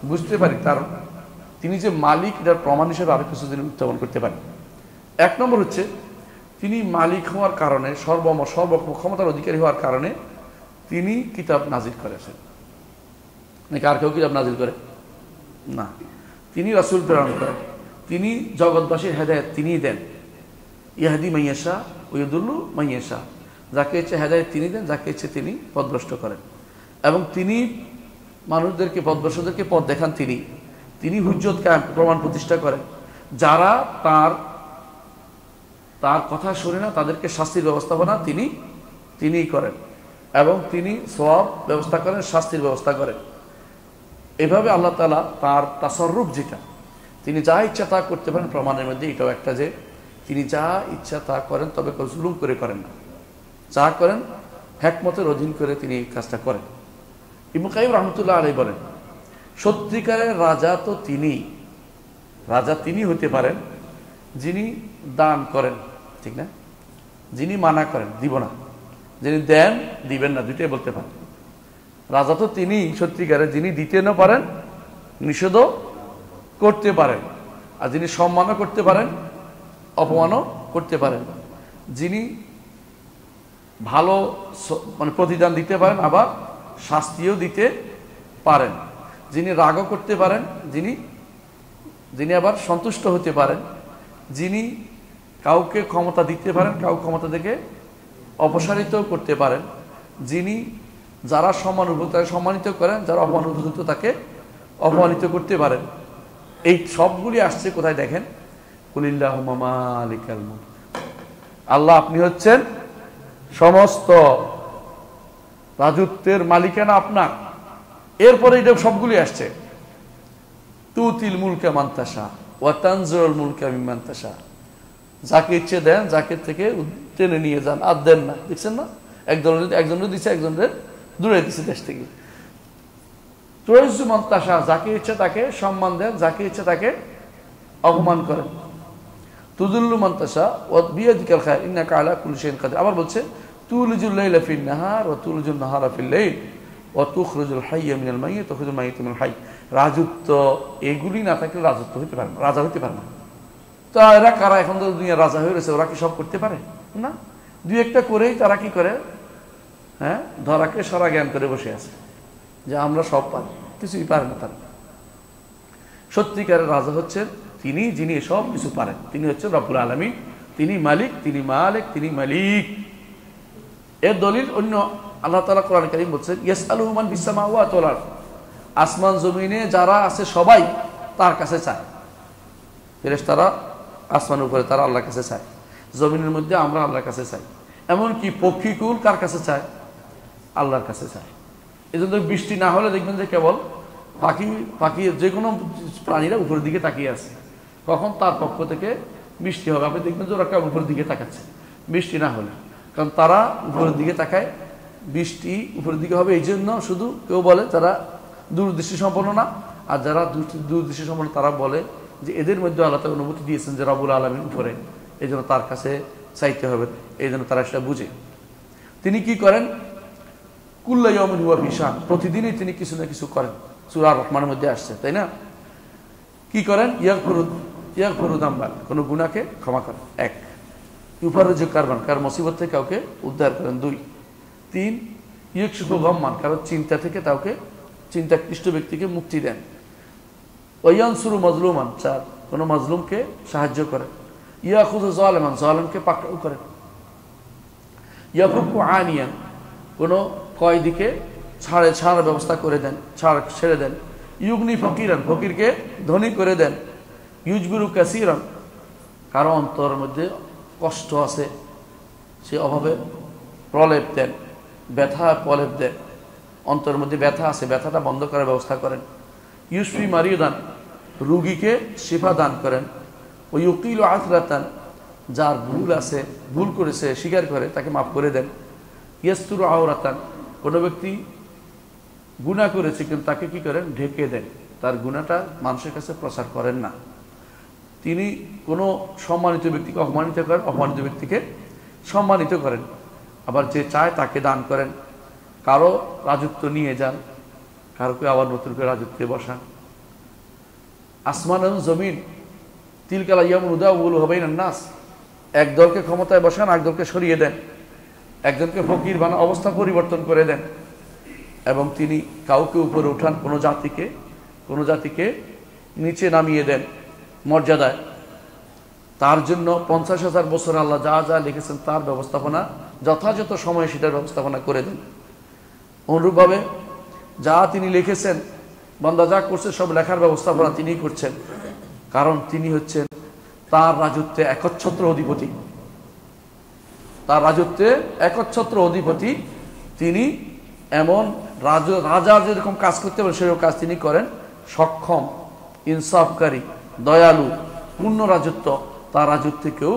[SPEAKER 1] বুঝতে পারি। তার তিনি যে মালিক, এটার প্রমাণ হিসেবে আরো কিছু জিনিস উত্থাপন করতে পারি। 1 নম্বর হচ্ছে তিনি মালিক হওয়ার কারণে, সর্বক্ষমতার অধিকারী হওয়ার কারণে তিনি কিতাব নাজিল করেছেন। নাকি আর কেউ কিতাব নাজিল করে না? তিনি রাসূল প্রেরণ করেন, তিনি জগৎবাসীর হেদায়েত তিনিই দেন। ইয়াহদি মাইয়াশা ওয়া ইউদিল্লু মাইয়াশা, যাকে ইচ্ছে হেদায়েত তিনি দেন, যাকে ইচ্ছে তিনি পথভ্রষ্ট করেন। এবং তিনি মানুষদেরকে, পথভ্রষ্টদেরকে পথ দেখান তিনি। তিনি হুজ্জত কায়েম, প্রমাণ প্রতিষ্ঠা করেন। যারা তার কথা শুনে না তাদেরকে শাস্তির ব্যবস্থাপনা তিনিই করেন, এবং তিনি সওয়াব ব্যবস্থা করেন, শাস্তির ব্যবস্থা করেন। এভাবে আল্লাহ তাআলা তার তাসাররুফ, যেটা তিনি যা ইচ্ছা তা করতে পারেন, প্রমাণের মধ্যে এটাও একটা যে তিনি যা ইচ্ছা তা করেন, তবে জুলুম করে করেন না। যা করেন হিকমতের অধীন করে তিনি এই কাজটা করেন। ইবনে কাইয়িম রাহমাতুল্লাহ আলাইহি বলেন, সত্যিকারের রাজা তো তিনি হতে পারেন যিনি দান করেন, ঠিক না? যিনি মানা করেন দিব না, যিনি দেন দিবেন না, দুইটাই বলতে পারেন। রাজা তো তিনি সত্যিকারের, যিনি দিতে না পারেন, নিষেধও করতে পারেন, আর যিনি সম্মানও করতে পারেন, অপমানও করতে পারেন। যিনি ভালো মানে প্রতিদান দিতে পারেন, আবার শাস্তিও দিতে পারেন। যিনি রাগও করতে পারেন, যিনি আবার সন্তুষ্ট হতে পারেন। যিনি কাউকে ক্ষমতা দিতে পারেন, কাউ ক্ষমতা থেকে অপসারিত করতে পারেন। যিনি যারা সম্মানভূত তাকে সম্মানিত করেন, যারা অপমানভূত তাকে অপমানিত করতে পারেন। এই সবগুলি আসছে কোথায় দেখেন? কুলিল্লাহুম্মা মালিকাল মুলক, আল্লাহ আপনি হচ্ছেন সমস্ত রাজত্বের মালিকানা আপনার। এরপরে এটা সবগুলি আসছে, তুতিল মুলকা মান তাশা ওয়া তানজিউল মুলকা মিম্মান তাশা, যাকে ইচ্ছে দেন, যাকে থেকে টেনে নিয়ে যান, আর দেন না। দেখছেন না, একজনের দিচ্ছে, একজনের দূরে দিচ্ছে দেশ থেকে। তুইজু মান তাশা, যাকে ইচ্ছে তাকে সম্মান দেন, যাকে ইচ্ছে তাকে অপমান করেন। তুযিল্লু মান তাশা ওয়া বিয়াদিকাল খায়র ইন্নাকা আলা কুল্লি শাইইন কাদির। আবার বলছে তুলিজুল লাইলা ফিন নাহার ওয়া তুলিজুন নাহারা ফিল লাইল ওয়া তুখরিজুল হাইয়্যা মিনাল মাইয়্যিত ওয়া তুখরিজুল মাইয়্যিতা মিনাল হাইয়্য। রাজত্ব এগুলি না থাকলে রাজত্ব হতে পারে না, রাজা হতে পারে না। তো এরা কারা? এখন তো দুনিয়া রাজা হয়ে রয়েছে, ওরা কি সব করতে পারে না? দুই একটা করেই তারা কি করে, হ্যাঁ, ধরাকে সারা জ্ঞান করে বসে আছে যে আমরা সব পারি, কিছুই পারে না তারা। সত্যিকারের রাজা হচ্ছেন তিনি, যিনি সব কিছু পারেন। তিনি হচ্ছেন রব্বুল আলামিন, তিনি মালিক, তিনি মালিক, তিনি মালিক। এর দলিল অন্য আল্লাহ তাআলা কোরআন কারীম বলছেন, ইয়াসআলুহু মান ফিস সামাওয়াতি ওয়াল আরদ, আসমান জমিনে যারা আছে সবাই তার কাছে চায়। ফেরেশতারা আসমানের উপরে তারা আল্লাহর কাছে চায়, জমিনের মধ্যে আমরা আল্লাহর কাছে চাই। এমনকি পক্ষীকুল কার কাছে চায়? আল্লাহর কাছে চায়। এই জন্য বৃষ্টি না হলে দেখবেন যে কেবল পাখি যে কোনো প্রাণীরা উপরের দিকে তাকিয়ে আছে, কখন তার পক্ষ থেকে বৃষ্টি হবে। আপনি দেখবেন যে ওরা কেবল উপরের দিকে তাকাচ্ছে বৃষ্টি না হলে, কারণ তারা উপরের দিকে তাকায়। বৃষ্টি উপরের দিকে হবে এই জন্য শুধু কেউ বলে তারা দূরদৃষ্টি সম্পন্ন না, আর যারা দূরদৃষ্টি সম্পন্ন তারা বলে যে এদের মধ্যে আল্লাহ তাআলা অনুমতি দিয়েছেন যে রব্বুল আলামিন উপরে, এই জন্য তার কাছে চাইতে হবে, এই জন্য তারা সেটা বুঝে। তিনি কি করেন? কুল্লা ইয়াউমিন হুয়া ফি শান, প্রতিদিনই তিনি কিছু না কিছু করেন। সূরা আর রহমানের মধ্যে আসছে, তাই না? কি করেন? ইয়াগফিরু ইয়াগফিরু যামবান, কোনো গুনাহকে ক্ষমা করেন। এক, ইউফারিজু কারবান, কার মুসিবত থেকে কাউকে উদ্ধার করেন। দুই, তিন, ইয়াকশিফু গাম্মান, কারো চিন্তা থেকে কাউকে চিন্তাক্লিষ্ট ব্যক্তিকে মুক্তি দেন। ওয়ায়ানসুরু মাজলুমান, চার, কোনো মাজলুমকে সাহায্য করেন। ইয়াখুযু যালিমান, জালিমকে পাকড়াও করেন। ইয়াফুকু আনিয়ান, কোনো কয়েদিকে ছাড়ার ব্যবস্থা করে দেন, ছেড়ে দেন। ইউগনি ফকিরান, ফকিরকে ধনী করে দেন। ইউজবিরু কাসিরান, কারো অন্তরের মধ্যে কষ্ট আছে, সে অভাবে প্রলেপ দেন, ব্যথা প্রলেপ দেন, অন্তরের মধ্যে ব্যথা আছে, ব্যথাটা বন্ধ করার ব্যবস্থা করেন। ইউসফি মারিদান, রুগীকে শিফা দান করেন। ও ইউকিল আথরাতান, যার ভুল আছে, ভুল করেছে স্বীকার করে তাকে মাফ করে দেন। ইয়াস্তুর আওরাতান, কোনো ব্যক্তি গুনাহ করেছে কিন্তু তাকে কি করেন, ঢেকে দেন, তার গুনাহটা মানুষের কাছে প্রচার করেন না। তিনি কোনো সম্মানিত ব্যক্তিকে অপমানিত করেন, অপমানিত ব্যক্তিকে সম্মানিত করেন। আবার যে চায় তাকে দান করেন। কারো রাজত্ব নিয়ে যান, কারোকে আবার নতুন করে রাজত্বে বসান। আসমান এবং জমিন, তিলকাল আইয়ামুন নুদাউলুহা বাইনান নাস, এক দলকে ক্ষমতায় বসান, এক দলকে সরিয়ে দেন, একজনকে ফকির বানান, অবস্থা পরিবর্তন করে দেন। এবং তিনি কাউকে উপরে উঠান, কোনো জাতিকে নিচে নামিয়ে দেন মর্যাদায়। তার জন্য 50,000 বছর আল্লাহ যা যা লিখেছেন তার ব্যবস্থাপনা যথাযথ সময়ে সেটার ব্যবস্থাপনা করে দেন। অনুরূপভাবে যা তিনি লিখেছেন, বান্দা যা করছে সব লেখার ব্যবস্থাপনা তিনিই করছেন, কারণ তিনি হচ্ছেন তার রাজত্বে একচ্ছত্র অধিপতি। তার রাজত্বে একচ্ছত্র অধিপতি তিনি। এমন রাজা যেরকম কাজ করতে পারেন সেরকম কাজ তিনি করেন। সক্ষম, ইনসাফকারী, দয়ালু, পূর্ণ রাজত্ব। তার রাজত্বে কেউ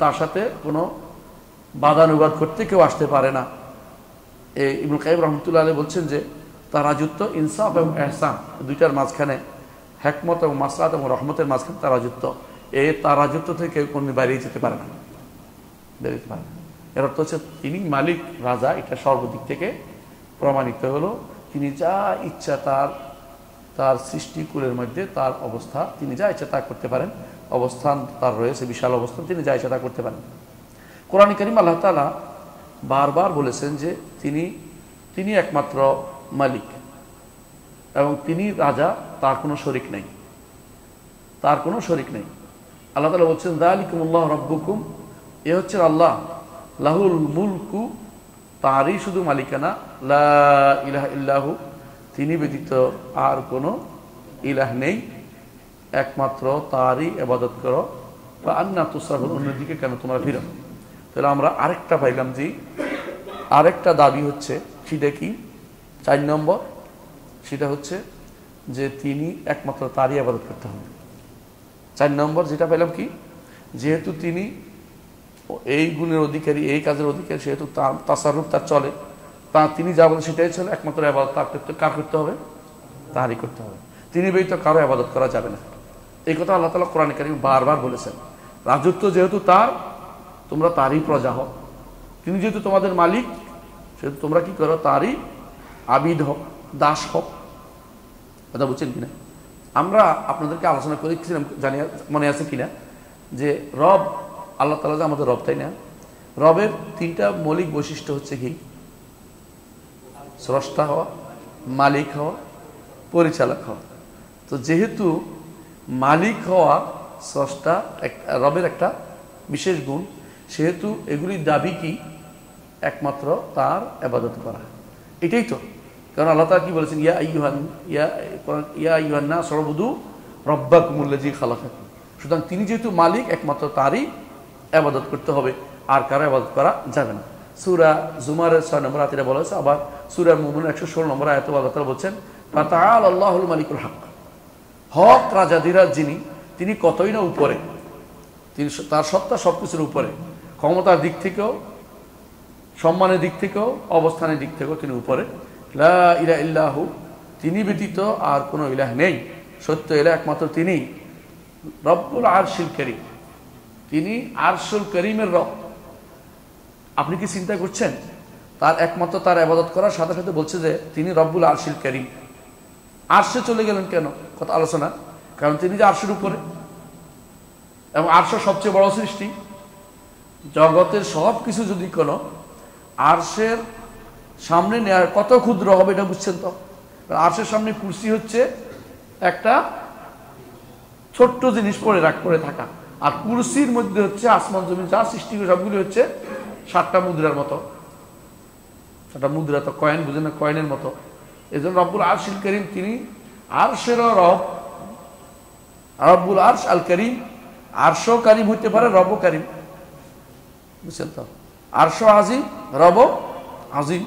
[SPEAKER 1] তার সাথে কোনো বাদানুবাদ করতে কেউ আসতে পারে না। ইবনে কাইয়িম রাহমাতুল্লাহ আলাইহি বলছেন যে তার রাজত্ব ইনসাফ এবং ইহসান, দুইটার মাঝখানে, হিকমত এবং মাসলাহাত এবং রহমতের মাঝখানে তার রাজত্ব। তার রাজত্ব থেকে কেউ কোনো বেরিয়ে যেতে পারে না, এর অর্থ হচ্ছে তিনি মালিক, রাজা। এটা সর্বদিক থেকে প্রমাণিত হলো। তিনি যা ইচ্ছা তার সৃষ্টিকুলের মধ্যে তার অবস্থা, তিনি যা ইচ্ছা তা করতে পারেন। অবস্থান তার রয়েছে, বিশাল অবস্থান, তিনি যা ইচ্ছা তা করতে পারেন। কোরআন কারীম আল্লাহ তাআলা বারবার বলেছেন যে তিনি একমাত্র মালিক এবং তিনি রাজা, তার কোনো শরিক নেই, আল্লাহ তাআলা বলছেন যালিকুমুল্লাহু রাব্বুকুম, এ হচ্ছে আল্লাহ, লাহুল মুলকু, তারই শুধু মালিকানা, লা ইলাহা ইল্লাহু, তিনি ব্যতীত আর কোনো ইলাহ নেই, একমাত্র তারই ইবাদত করো। বা আন্না তুসরাফুন, অন্যদিকে কেন তোমরা ফিরো। তাহলে আমরা আরেকটা পাইলাম যে আরেকটা দাবি হচ্ছে, সেটা কি 4 নম্বর, সেটা হচ্ছে যে তিনি একমাত্র তারই ইবাদত করতে হবে। 4 নম্বর যেটা পেলাম কি, যেহেতু তিনি এই গুণের অধিকারী, এই কাজের অধিকারী, সেহেতু তার তাসাররুফ তার চলে, তিনি যা বলেন সেটাই চলে। একমাত্র ইবাদত কার করতে হবে, তারই করতে হবে। তিনি ব্যতীত কারো ইবাদত করা যাবে না। এই কথা আল্লাহ তাআলা কোরআনে কারীমে বারবার বলেছেন। রাজত্ব যেহেতু তার, তোমরা তারই প্রজা হও। তিনি যেহেতু তোমাদের মালিক, সেহেতু তোমরা কি করো, তারই আবিদ হও, দাস হও। কথা বুঝছেন কিনা? আমরা আপনাদেরকে আলোচনা করেছিলাম, জানি মনে আছে কিনা, যে রব আল্লাহ তাআলা যে আমাদের রব, তাই না? রবের 3টা মৌলিক বৈশিষ্ট্য হচ্ছে কি, স্রষ্টা হওয়া, মালিক হওয়া, পরিচালক হওয়া। তো যেহেতু মালিক হওয়া স্রষ্টা রবের একটা বিশেষ গুণ, সেহেতু এগুলির দাবি কি, একমাত্র তার ইবাদত করা। এটাই তো, কারণ আল্লাহ তাআলা কি বলেছেন, ইয়া আইয়ুহান নাস উবুদু রাব্বাকুমুল্লাযী খালাকাকুম। সুতরাং তিনি যেহেতু মালিক, একমাত্র তারই ইবাদত করতে হবে, আর কারো ইবাদত করা যাবে না। সূরা জুমারের 6 নম্বর আয়াতে বলা হয়েছে। আবার সূরা মুমিনুন 116 নম্বর আয়াতে আল্লাহ তাআলা বলছেন, ফাতাআলা আল্লাহুল মালিকুল হক, হক রাজাধিরাজ যিনি, তিনি কতই না উপরে, তিনি তার সত্তা সবকিছুর উপরে, ক্ষমতার দিক থেকেও, সম্মানের দিক থেকেও, অবস্থানের দিক থেকেও তিনি উপরে। লা ইলাহা ইল্লাহু, তিনি ব্যতীত আর কোনো ইলাহ নেই, সত্য ইলাহ একমাত্র তিনি। রব্বুল আরশিল কারীম, তিনি আরশুল কারীমের রব। আপনি কি চিন্তা করছেন, তার একমাত্র তার ইবাদত করার সাথে সাথে বলছে যে তিনি রব্বুল আরশিল কারীম। আরশে চলে গেলেন কেন, কথা আলোচনা কারণ তিনি যে আরশের উপরে, এবং আরশ সবচেয়ে বড় সৃষ্টি। জগতের সব কিছু যদি কোনো আরশের সামনে নেওয়ার কত ক্ষুদ্র হবে এটা বুঝছেন তো? আরশের সামনে কুরসি হচ্ছে একটা ছোট্ট জিনিস পড়ে থাকা, আর কুরসির মধ্যে হচ্ছে আসমান জমিন যা সৃষ্টি করে সবগুলি হচ্ছে 7টা মুদ্রার মতো। 7টা মুদ্রা তো কয়েন, বুঝেন না, কয়েনের মতো। এই জন্য রব্বুল আরশিল করিম, তিনি আরশেরও রব, রব্বুল আরশ আল করিম। আরশ কারিম হইতে পারে, রব কারিম, বুঝছেন তো? আরশ আজিম, রব আজিম।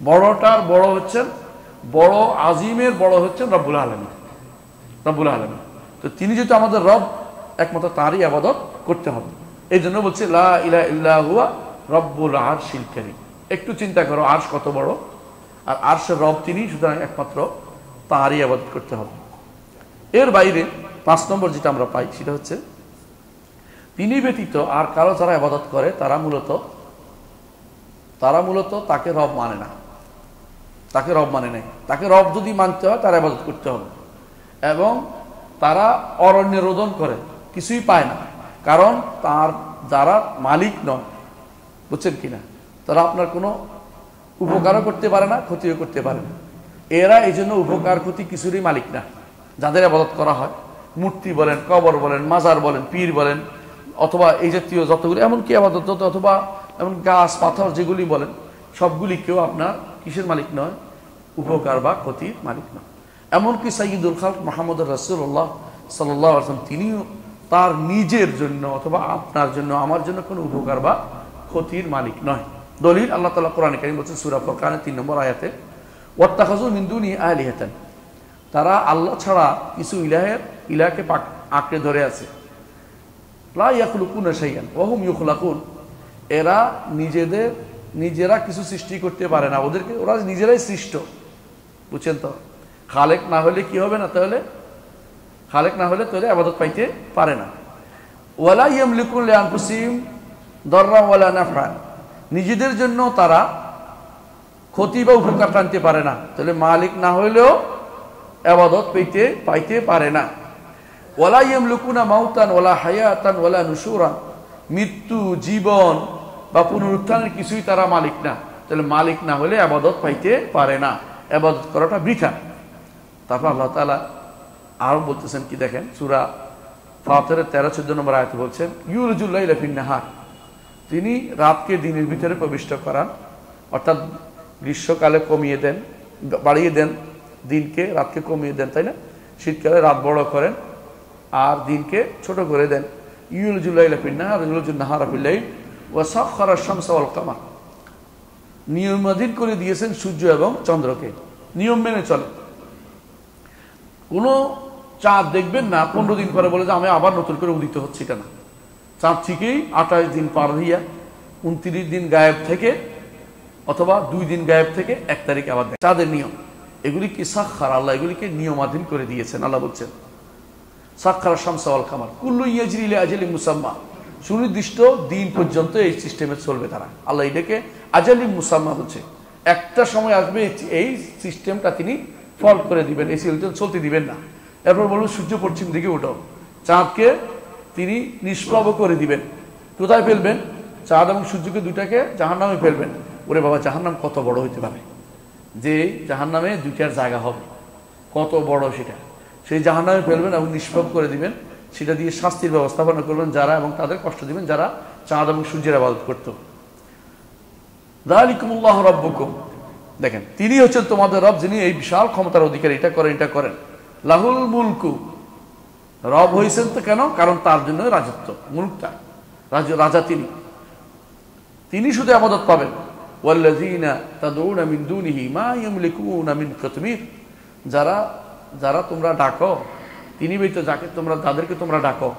[SPEAKER 1] বড়টার বড় হচ্ছেন, বড় আজিমের বড় হচ্ছেন রব্বুল আলামিন, রব্বুল আলামিন। তো তিনি যেহেতু আমাদের রব, একমাত্র তারই ইবাদত করতে হবে। এই জন্য বলছে লা ইলাহা ইল্লা হুয়া রব্বুল আরশিল কারীম। একটু চিন্তা করো আরশ কত বড়, আর আরশের রব তিনি, সুতরাং একমাত্র তারই ইবাদত করতে হবে। এর বাইরে 5 নম্বর যেটা আমরা পাই সেটা হচ্ছে তিনি ব্যতীত আর কারো যারা ইবাদত করে তারা মূলত তাকে রব মানে না, তাকে রব মানে নাই। তাকে রব যদি মানতে হয় তারা ইবাদত করতে হবে, এবং তারা অরণ্য রোদন করে, কিছুই পায় না, কারণ তার যারা মালিক নয়, বুঝছেন কিনা, তারা আপনার কোনো উপকারও করতে পারে না, ক্ষতিও করতে পারে না। এরা এই জন্য উপকার ক্ষতি কিছুরই মালিক না। যাদের ইবাদত করা হয়, মূর্তি বলেন, কবর বলেন, মাজার বলেন, পীর বলেন, অথবা এই জাতীয় যতগুলি এমনকি আবাদত যত, অথবা এমন গাছ পাথর যেগুলি বলেন, সবগুলি কেউ আপনার কিসের মালিক নয়, উপকার বা ক্ষতির মালিক নয়। এমনকি সাইয়্যিদুল খালক মুহাম্মদুর রাসূলুল্লাহ সাল্লাল্লাহু আলাইহি ওয়াসাল্লাম, তিনিও তার নিজের জন্য অথবা আপনার জন্য, আমার জন্য কোনো উপকার বা ক্ষতির মালিক নয়। দলিল আল্লাহ তাআলা কোরআনে কারীম বলেছেন সূরা ফুরকানের 3 নম্বর আয়াতে, ওয়াত্তাখাযু মিন দুনিহি আলিহাতান, তারা আল্লাহ ছাড়া কিছু ইলাহকে আঁকড়ে ধরে আছে। লা ইয়াখলুকুনা শাইআন ওয়া হুম ইখলাকুন, এরা নিজেরা কিছু সৃষ্টি করতে পারে না, ওরা নিজেরাই সৃষ্ট, বুঝছেন তো? খালেক না হলে কি হবে না, তাহলে খালেক না হলে তাহলে ইবাদত পাইতে পারে না। ওয়ালা ইয়ামলিকুন লিআনফুসিহিম দাররা ওয়ালা নাফআন, নিজেদের জন্য তারা ক্ষতি বা উপকার টানতে পারে না, তাহলে মালিক না হইলেও ইবাদত পাইতে পারে না। ওয়ালা ইয়ামলিকুনা মাউতান ওয়ালা হায়াতান ওয়ালা নুশুরা, মৃত্যু, জীবন বা পুনরুত্থানের কিছুই তারা মালিক না, তাহলে মালিক না হলে ইবাদত পাইতে পারে না, ইবাদত করাটা বৃথা। তারপর আল্লাহ তাআলা আরো বলতেছেন কি দেখেন, সূরা ফাতিরের 13-14 নম্বর আয়াতে বলছেন, ইউলজুল লাইলা ফিন নাহার, তিনি রাতকে দিনের ভিতরে প্রবিষ্ট করান, অর্থাৎ গ্রীষ্মকালে কমিয়ে দেন, বাড়িয়ে দেন দিনকে, রাতকে কমিয়ে দেন, তাই না? শীতকালে রাত বড় করেন আর দিনকে ছোট করে দেন। ইউলজুল লাইলা ফিন নাহার ইউলজুল নাহারা ফিল লাইল ওয়া সাখখারা আশ-শামসা ওয়াল কামার, নিয়মাধীন করে দিয়েছেন সূর্য এবং চন্দ্রকে, নিয়ম মেনে চলে। কোনো চাঁদ দেখবেন না 15 দিন পরে বলে যে আমি আবার নতুন করে উদিত হচ্ছে, এটা না। চাঁদ ঠিকই 28 দিন পার হইয়া 29 দিন গায়েব থেকে, অথবা 2 দিন গায়েব থেকে 1 তারিখ আবার দেখে, চাঁদের নিয়ম। এগুলি কি সাখখার, আল্লাহ এগুলিকে নিয়মাধীন করে দিয়েছেন। আল্লাহ বলছেন সাখখারা শামসা ওয়াল কামার কুল্লু ইয়াজরি ইলা আজালিন মুসাম্মা, সুনির্দিষ্ট দিন পর্যন্ত এই সিস্টেমে চলবে তারা। আল্লাহ এটাকে আজালিন মুসাম্মা হচ্ছে, একটা সময় আসবে এই সিস্টেমটা তিনি ফল করে দিবেন, এই সিস্টেম চলতে দিবেন না। এরপর বলুন সূর্য পশ্চিম দিকে উঠো, চাঁদকে তিনি নিষ্প্রভ করে দিবেন। কোথায় ফেলবেন? চাঁদ এবং সূর্যকে দুটাকে জাহান্নামে ফেলবেন। ওরে বাবা, জাহান্নাম কত বড় হইতে পারে, যে জাহান্নামে 2টার জায়গা হবে, কত বড় সেটা, সেই জাহান্নামে ফেলবেন এবং নিষ্প্রভ করে দিবেন। সেটা দিয়ে শাস্তির ব্যবস্থাপনা করবেন যারা, এবং তাদের কষ্ট দিবেন যারা চাঁদ এবং সূর্যের ইবাদত করত। যালিকুমুল্লাহু রাব্বুকুম, দেখেন তিনি হচ্ছেন তোমাদের রব, যিনি এই বিশাল ক্ষমতার অধিকারী, এটা করেন। লাহুল মুলকু, রব হয়েছেন তো কেন? কারণ তার জন্য রাজত্ব, মুলকটা, রাজা তিনি শুধু ইবাদত পাবেন। ওয়াল্লাযীনা তাদউনা মিন দুনিহি মা ইয়ামলিকুনা মিন কিতমির, যারা তোমরা ডাকো, তিনি ব্যতীত যাদেরকে তোমরা ডাকো,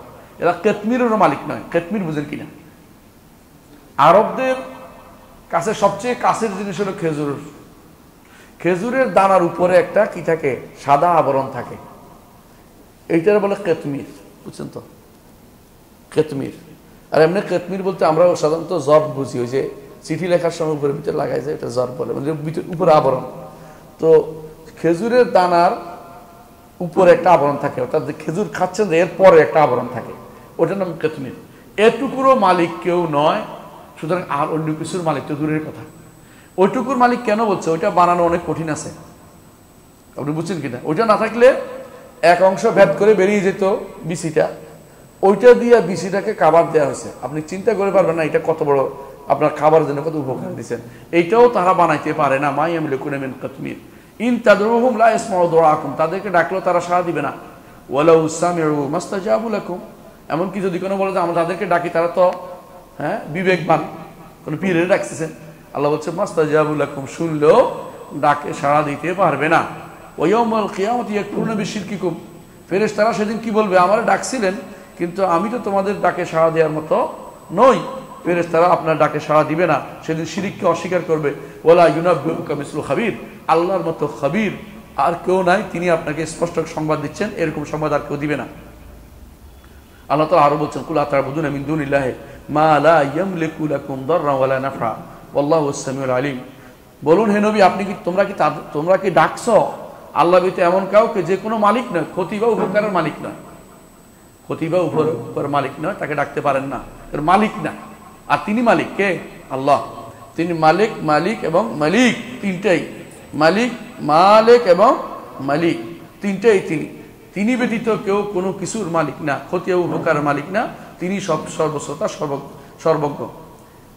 [SPEAKER 1] এরা কিতমিরেরও মালিক নয়। কিতমির বুঝেন কিনা? আরবদের কাছে সবচেয়ে কাছের জিনিস হলো খেজুর। খেজুরের দানার উপরে একটা কি থাকে, সাদা আবরণ থাকে, এইটার বলে কিতমির, বুঝছেন তো? কিতমির। আর এমনি কিতমির বলতে আমরা সাধারণত জব বুঝি, ওই যে চিঠি লেখার সময় উপরে ভিতরে লাগাই যায়, এটা জব বলে, মানে উপরে আবরণ। তো খেজুরের দানার উপরে একটা আবরণ থাকে, অর্থাৎ যে খেজুর খাচ্ছেন এর পরে একটা আবরণ থাকে, ওটার নাম কেতমির। এটুকুরও মালিক কেউ নয়, সুতরাং আর অন্য কিছুর মালিক তো দূরের কথা। ওইটুকুর মালিক কেন বলছে? ওইটা বানানো অনেক কঠিন আছে, আপনি বুঝছেন কিনা? ওইটা না থাকলে এক অংশ ভেদ করে বেরিয়ে যেত বিসিটা, ওইটা দিয়ে বিসিটাকে খাবার দেওয়া হয়েছে। আপনি চিন্তা করে পারবেন না এটা কত বড় আপনার খাবারের জন্য কত উপকার দিচ্ছেন। এইটাও তারা বানাইতে পারে না। মাই আমি লিকুনা মিন কাতমির ইন তাদরুহুম লা ইয়াসমাউ দুআকুম, তাদেরকে ডাকলেও তারা সাড়া দিবে না। ওয়ালাউ সামিউ মাস্তাজাবু লাকুম, এমনকি যদি কোনো বলে যে আমরা তাদেরকে ডাকি, তারা তো বিবেকবান, কোনো পীরে ডাকতেছেন। আল্লাহ বলছে মাস্তাজাবু লাকুম, শুনলেও ডাকে সাড়া দিতে পারবে না। ওয়াউমাল কিয়ামতি ইয়াকফুরুনা বিশিরকিকুম, ফেরেশতারা সেদিন কি বলবে? আমারে ডাকছিলেন কিন্তু আমি তো তোমাদের ডাকে সাড়া দেওয়ার মতো নই। ফেরেশতারা আপনার ডাকে সাড়া দিবে না, সেদিন শিরিককে অস্বীকার করবে। ওয়ালা ইউনাব্বিউকা মিসলু খাবীর, আল্লাহর মতো খাবীর আর কেউ নাই, তিনি আপনাকে স্পষ্ট সংবাদ দিচ্ছেন, এরকম সংবাদ আর কেউ দিবে না। আল্লাহ তাআলা আরো বলছেন কুল আতা'বুদুনা মিন দুনিল্লাহি মা লা ইয়ামলিকু লাকুম দাররা ওয়ালা নাফা ওয়াল্লাহুস সামিউল আলিম। বলুন হে নবী, আপনি কি তোমরা কি ডাকছো আল্লাহ ব্যতীত এমন কাউকে যে কোনো মালিক নয়, ক্ষতি বা উপকারের মালিক নয়, ক্ষতি বা উপকার মালিক নয়, তাকে ডাকতে পারেন না, এর মালিক না। আর তিনি মালিক কে? আল্লাহ। তিনি মালিক, মালিক এবং মালিক, তিনটাই। মালিক, মালিক এবং মালিক, তিনটাই তিনি। তিনি ব্যতীত কেউ কোনো কিছুর মালিক না, ক্ষতি ও উপকারের মালিক না। তিনি সর্বশ্রোতা, সর্বজ্ঞ।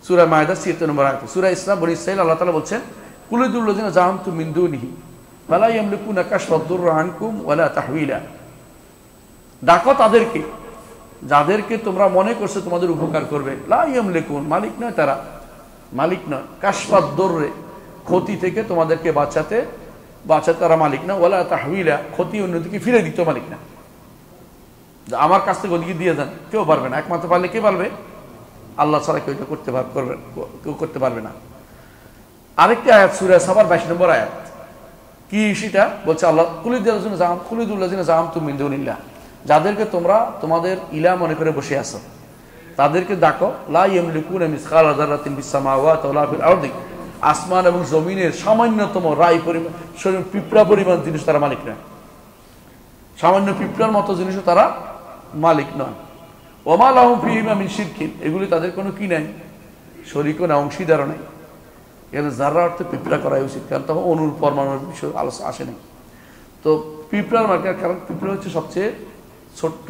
[SPEAKER 1] সূরা মায়েদা ৭৬ নম্বর আয়াত। সূরা ইসরা বনী ইসরাঈল আল্লাহ তাআলা বলছেন কুলুদুল্লাযিনা জাআমতুম মিন দুনিহি ফালা ইয়ামলিকুনা কাশফাদ দুররা আনকুম ওয়ালা তাহওয়িলা। ডাকো তাদেরকে যাদেরকে তোমরা মনে করছো তোমাদের উপকার করবে। লা ইয়ামলিকুন, মালিক নয় তারা, মালিক নয়। কাশফাদ দুররে, ক্ষতি থেকে তোমাদেরকে বাঁচাতে তারা মালিক না। ওয়ালা তাহওয়িলা, ক্ষতি অন্যদিকে ফিরে দিতে মালিক না। আমার কাছ থেকে ওদিকে দিয়ে যান, কেউ পারবে না। একমাত্র পারলে কে পারবে? আল্লাহ ছাড়া কেউ এটা কেউ করতে পারবে না। আরেকটি আয়াত সূরা সাবার ২২ নম্বর আয়াত, কি সেটা বলছে? আল্লাহ কুলিদুল্লাযিনা জাআমতুম মিন দুনিল্লাহ, যাদেরকে তোমরা তোমাদের ইলা মনে করে বসে আছো তাদেরকে ডাকো। লা ইয়ামলিকুনা মিসকালা যাররাতিন ফিস সামাওয়াতি ওয়ালা ফিল আরদি, আসমান এবং জমিনের সামান্যতম রাই পরিমাণ, পিঁপড়া পরিমাণ জিনিস তারা মালিক নয়। সামান্য পিঁপড়ার মতো জিনিসও তারা মালিক নয়। ওমা লাহুম ফীহিমা মিন শিরকিন, এগুলি তাদের কোনো কি নাই, শরীকও না, অংশীদারও নাই। এখানে যারা অর্থে পিঁপড়া করাই উচিত, কারণ তখন অনুর পরমাণুর বিষয় আলোচনা আসে নাই। তো পিঁপড়ার মার্কার, কারণ পিঁপড়া হচ্ছে সবচেয়ে ছোট্ট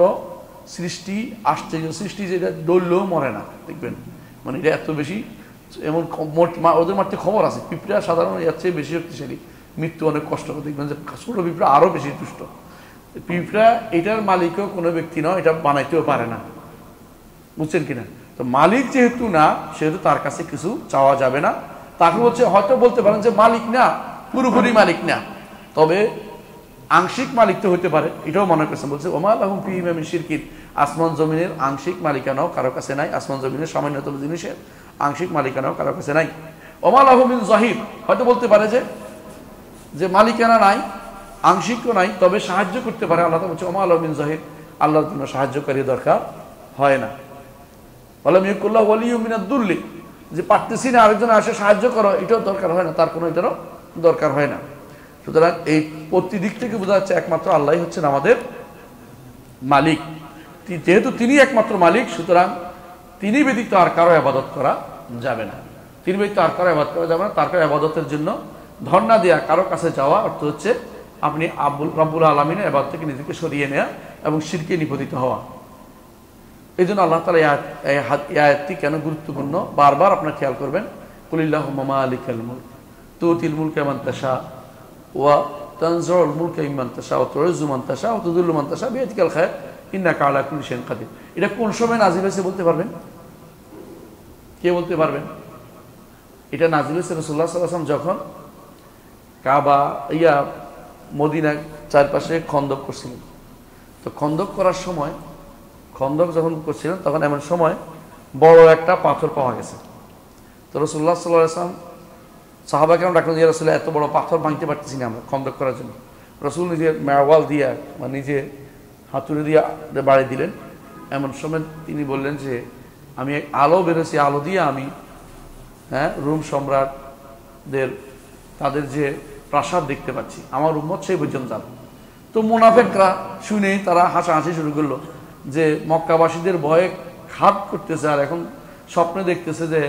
[SPEAKER 1] সৃষ্টি, আশ্চর্য সৃষ্টি, যেটা দৌড়লেও মরে না, দেখবেন। মানে এটা এত বেশি, এমন ওদের মারতে খবর আছে। পিঁপড়া সাধারণ এর চেয়ে বেশি শক্তিশালী, মৃত্যু অনেক কষ্ট করে। দেখবেন যে ছোট পিঁপড়া আরও বেশি দুষ্ট। পিঁপড়া এটার মালিকও কোনো ব্যক্তি নয়, এটা বানাইতেও পারে না, বুঝছেন কিনা? তো মালিক যেহেতু না, সেহেতু তার কাছে কিছু চাওয়া যাবে না। তাকে বলছে, হয়তো বলতে পারেন যে মালিক না, পুরোপুরি মালিক না, তবে আংশিক মালিক তো হতে পারে, এটাও মনে করছেন। বলছে ওমা লাহুম ফীহিমা মিন শিরকিন, আসমান জমিনের আংশিক মালিকানাও কারো কাছে নাই, আসমান জমিনের সামান্যতম জিনিসের আংশিক মালিকানাও কারো কাছে নাই। ওমা লাহুম মিন যাহির, হয়তো বলতে পারে যে মালিকানা নাই, আংশিকও নাই, তবে সাহায্য করতে পারে। আল্লাহ বলছে ওমা লাহুম মিন যাহির, আল্লাহর জন্য সাহায্যকারী দরকার হয় না। ওয়ালাম ইয়াকুল্লাহু ওয়ালিয়্যুম মিনাদ দুল্লি, যে পারতেছি না আরেকজন আসে সাহায্য করো, এটাও দরকার হয় না, তার কোনো এটারও দরকার হয় না। সুতরাং এই প্রতি দিক থেকে বোঝা যাচ্ছে একমাত্র আল্লাহই হচ্ছেন আমাদের মালিক। যেহেতু তিনি একমাত্র মালিক, সুতরাং তিনি ব্যতীত আর কারো ইবাদত করা যাবে না। তিনি ব্যতীত আর কারো ইবাদত করা যাবে না। তার কারো ইবাদতের জন্য ধর্ণা দেয়া, কারো কাছে যাওয়া অর্থ হচ্ছে আপনি রব্বুল আলামিনের ইবাদত থেকে নিজেকে সরিয়ে নেওয়া এবং শিরকে নিপতিত হওয়া। এই জন্য আল্লাহ তাআলা এই আয়াতটি কেন গুরুত্বপূর্ণ বারবার আপনারা খেয়াল করবেন। কুলিল্লাহুম্মা মালিকাল মুলক তুতিল মুলকা মান তাশা ওয়া তানজুল মুলকা মিম্মান তাশা ওয়া তুইজ্জু মান তাশা ওয়া তুযিল্লু মান তাশা বিয়াদিকাল খায়র ইন্নাকা আলা কুল্লি শাইইন কাদির। এটা কোন সময় নাযিল হয়েছে বলতে পারবেন? কে বলতে পারবেন? এটা নাযিল হয়েছে রাসূলুল্লাহ সাল্লাল্লাহু আলাইহি ওয়াসাল্লাম যখন কাবা মদিনা চারপাশে খন্দক করছিলেন। তো খন্দক করার সময়, খন্দক যখন করছিলেন তখন এমন সময় বড় একটা পাথর পাওয়া গেছে। তো রাসূলুল্লাহ সাল্লাল্লাহু আলাইহি ওয়াসাল্লাম সাহাবাকেরাম ডাকলেন, ইয়া রাসূলুল্লাহ, এত বড় পাথর ভাঙতে পারতেছি না আমরা খন্দক করার জন্য। রাসূল নিজের মেওয়াল দিয়া বা নিজে হাতুড়ি দিয়ে বাড়ি দিলেন। এমন সময় তিনি বললেন যে আমি আলো বেরোছি, আলো দিয়ে আমি রোম সম্রাটদের তাদের যে প্রাসাদ দেখতে পাচ্ছি, আমার উম্মত সেই পর্যন্ত যাবে। তো মুনাফিকরা শুনে তারা হাসাহাসি শুরু করলো যে মক্কাবাসীদের ভয়ে খাত করতেছে, আর এখন স্বপ্নে দেখতেছে যে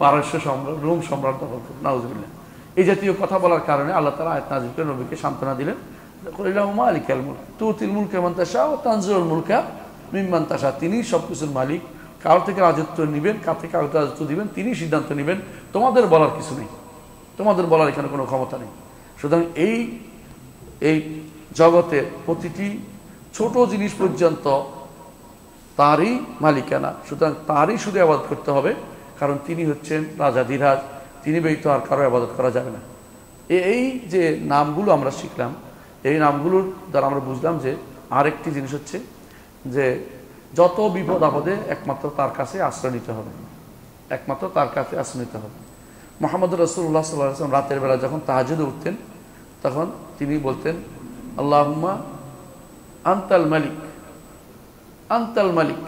[SPEAKER 1] পারস্য সম্রাট, রোম সম্রাট দখল করবে। নাউজুবিল্লাহ। এই জাতীয় কথা বলার কারণে আল্লাহ তাআলা আয়াত নাযিল করে নবীকে সান্ত্বনা দিলেন, মালিকাল মুলক তুতিল মুলকা মান তাশা ওয়া তানজিউল মুলকা মিম্মান তাশা। তিনি সবকিছুর মালিক, কারো থেকে রাজত্ব নেবেন, কার থেকে কারো রাজত্ব দিবেন, তিনি সিদ্ধান্ত নেবেন, তোমাদের বলার কিছু নেই, তোমাদের বলার এখানে কোনো ক্ষমতা নেই। সুতরাং এই জগতের প্রতিটি ছোট জিনিস পর্যন্ত তারই মালিকানা, সুতরাং তারই শুধু আবাদত করতে হবে, কারণ তিনি হচ্ছেন রাজাধিরাজ, তিনি ব্যতীত আর কারো আবাদত করা যাবে না। এই যে নামগুলো আমরা শিখলাম, এই নামগুলোর দ্বারা আমরা বুঝলাম যে আরেকটি জিনিস হচ্ছে যে যত বিপদ আপদে একমাত্র তার কাছে আশ্রয় নিতে হবে, একমাত্র তার কাছে আশ্রয় নিতে হবে। মুহাম্মদ রাসূলুল্লাহ সাল্লাল্লাহু আলাইহি ওয়াসাল্লাম রাতের বেলা যখন তাহাজ্জুদে উঠতেন তখন তিনি বলতেন, আল্লাহুম্মা আনতাল মালিক, আনতাল মালিক,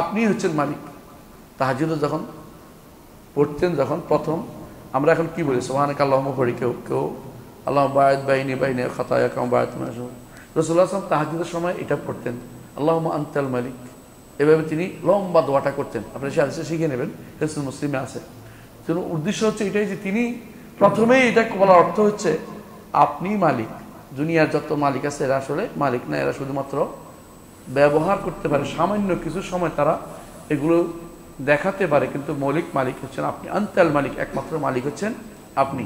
[SPEAKER 1] আপনিই হচ্ছেন মালিক। তাহাজ্জুদে যখন পড়তেন, যখন প্রথম, আমরা এখন কি বলি সুবহানাকা আল্লাহুম্মা পড়ি, কেউ আল্লাহুম্মা বা'আদ বাইনি বাইনা খাতায়া কামা বা'আদনা। রাসূলুল্লাহ সাল্লাল্লাহু আলাইহি ওয়াসাল্লাম তাহাজ্জুদের সময় এটা পড়তেন, আল্লাহুম্মা আনতাল মালিক। এভাবে তিনি লম্বা দোয়াটা করতেন, আপনি সে হাদিসে শিখে নেবেন, হিসনুল মুসলিমে আছে। কিন্তু উদ্দেশ্য হচ্ছে এটাই যে তিনি প্রথমেই এটা বলার অর্থ হচ্ছে আপনি মালিক। দুনিয়ার যত মালিক আছে এরা আসলে মালিক না, এরা শুধুমাত্র ব্যবহার করতে পারে, সামান্য কিছু সময় তারা এগুলো দেখাতে পারে, কিন্তু মৌলিক মালিক হচ্ছেন আপনি। আনতাল মালিক, একমাত্র মালিক হচ্ছেন আপনি।